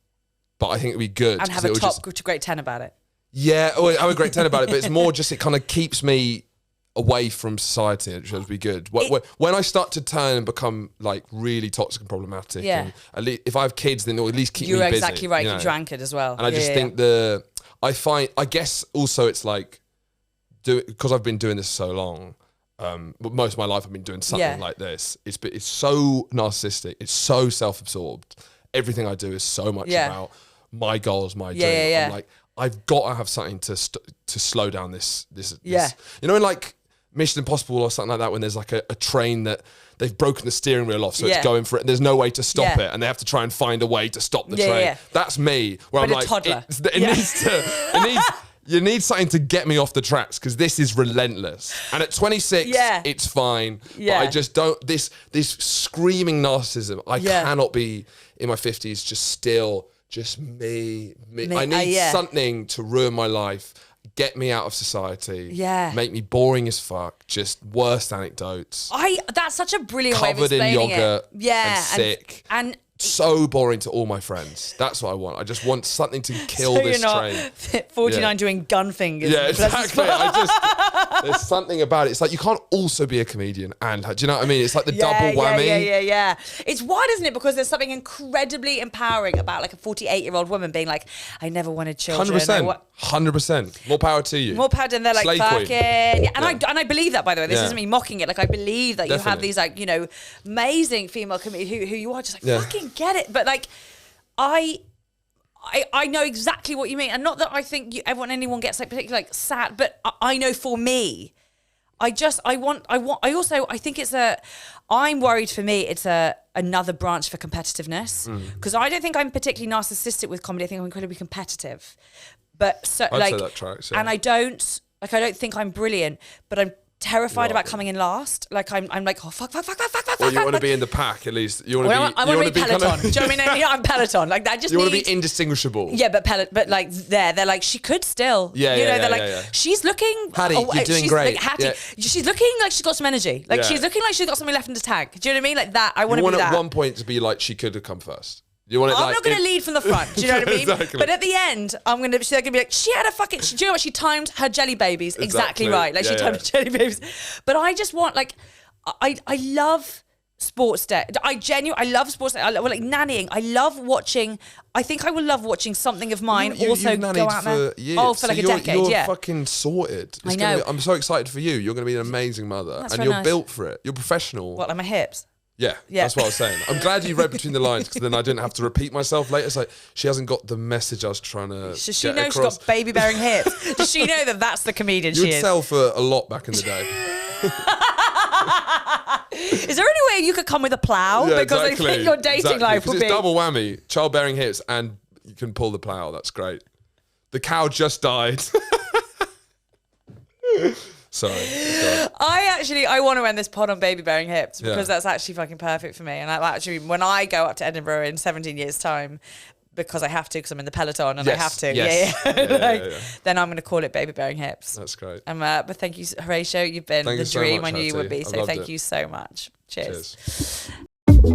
[SPEAKER 3] but I think it'd be good.
[SPEAKER 2] And have a great 10 about it.
[SPEAKER 3] Yeah, or have a great 10 about it, but it's more just it kind of keeps me away from society, which would be good. When I start to turn and become like really toxic and problematic, and at least if I have kids, then it'll at least keep me busy.
[SPEAKER 2] You're exactly right. You drank it as well.
[SPEAKER 3] And I just think I guess also it's like, because I've been doing this so long, but most of my life I've been doing something like this. It's so narcissistic. It's so self-absorbed. Everything I do is so much about my goals, my dream. I'm like, I've got to have something to slow down this. You know, in like Mission Impossible or something like that, when there's like a train that they've broken the steering wheel off, so it's going for it, and there's no way to stop it, and they have to try and find a way to stop the train. Yeah. That's me, where I'm like, you need something to get me off the tracks, because this is relentless. And at 26, it's fine. But I just don't, this screaming narcissism, I cannot be in my 50s just me. I need something to ruin my life, get me out of society, make me boring as fuck, just worst anecdotes.
[SPEAKER 2] That's such a brilliant way of explaining
[SPEAKER 3] it. Covered in yogurt and sick.
[SPEAKER 2] And
[SPEAKER 3] so boring to all my friends. That's what I want. I just want something to kill this train.
[SPEAKER 2] 49 doing gun fingers.
[SPEAKER 3] Yeah, exactly. There's something about it. It's like you can't also be a comedian and, do you know what I mean? It's like the double whammy.
[SPEAKER 2] Yeah. It's wild, isn't it? Because there's something incredibly empowering about like a 48-year-old woman being like, I never wanted children.
[SPEAKER 3] 100%. More power to you.
[SPEAKER 2] More power, and they're like,
[SPEAKER 3] Slay
[SPEAKER 2] fuck
[SPEAKER 3] queen.
[SPEAKER 2] it. And I believe that, by the way. This isn't me mocking it. Like, I believe that you have these like, you know, amazing female comedians who you are just like, fucking get it. But like, I know exactly what you mean, and not that I think anyone gets like particularly like sad, but I know for me, I'm worried for me it's another branch for competitiveness, because I don't think I'm particularly narcissistic with comedy. I think I'm incredibly competitive, but so
[SPEAKER 3] I'd
[SPEAKER 2] like,
[SPEAKER 3] say that tracks, yeah.
[SPEAKER 2] And I don't think I'm brilliant, but I'm terrified about coming in last. Like I'm like, oh fuck.
[SPEAKER 3] Well, you want to be in the pack at least. You want to be.
[SPEAKER 2] I want to be Peloton. Do you know what I mean? I'm Peloton. Like that.
[SPEAKER 3] You want to be indistinguishable.
[SPEAKER 2] Yeah, but like they're like, she could still. They're like, she's looking.
[SPEAKER 3] Hatty, you're doing great.
[SPEAKER 2] Like, Hatty, she's looking like she's got some energy. Like she's looking like she's got something left in the tank. Do you know what I mean? Like that. I want to be that.
[SPEAKER 3] At one point to be like, she could have come first. You want it
[SPEAKER 2] I'm not going to lead from the front. Do you know what I mean?
[SPEAKER 3] Exactly.
[SPEAKER 2] But at the end, they're going to be like, she had a fucking. Do you know what? She timed her jelly babies exactly right. Like she timed her jelly babies. But I just want like, I love sports day. I love sports day. I love like nannying. I love watching. I think I will love watching something of mine also go out there.
[SPEAKER 3] Years.
[SPEAKER 2] Oh, for like a decade.
[SPEAKER 3] You're fucking sorted.
[SPEAKER 2] I know.
[SPEAKER 3] I'm so excited for you. You're going to be an amazing mother, and you're built for it. You're professional.
[SPEAKER 2] What, like my hips?
[SPEAKER 3] Yeah, that's what I was saying. I'm glad you read between the lines, because then I didn't have to repeat myself later. It's like, she hasn't got the message I was trying to
[SPEAKER 2] Does she
[SPEAKER 3] get
[SPEAKER 2] know
[SPEAKER 3] across.
[SPEAKER 2] she's got baby-bearing hips? Does she know that that's the comedian
[SPEAKER 3] you
[SPEAKER 2] she
[SPEAKER 3] would
[SPEAKER 2] is?
[SPEAKER 3] sell for a lot back in the day.
[SPEAKER 2] Is there any way you could come with a plough? Because I think your dating life would be...
[SPEAKER 3] It's double whammy. Childbearing hips and you can pull the plough. That's great. The cow just died. Sorry.
[SPEAKER 2] I want to end this pod on baby bearing hips, because that's actually fucking perfect for me. And actually, when I go up to Edinburgh in 17 years' time, because I have to, because I'm in the Peloton and I have to, then I'm going to call it baby bearing hips.
[SPEAKER 3] That's great.
[SPEAKER 2] But thank you, Horatio. You've been the dream I knew you would be. So thank you so much. Cheers.
[SPEAKER 1] We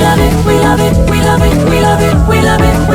[SPEAKER 1] love it, we love it, we love it, we love it, we love it.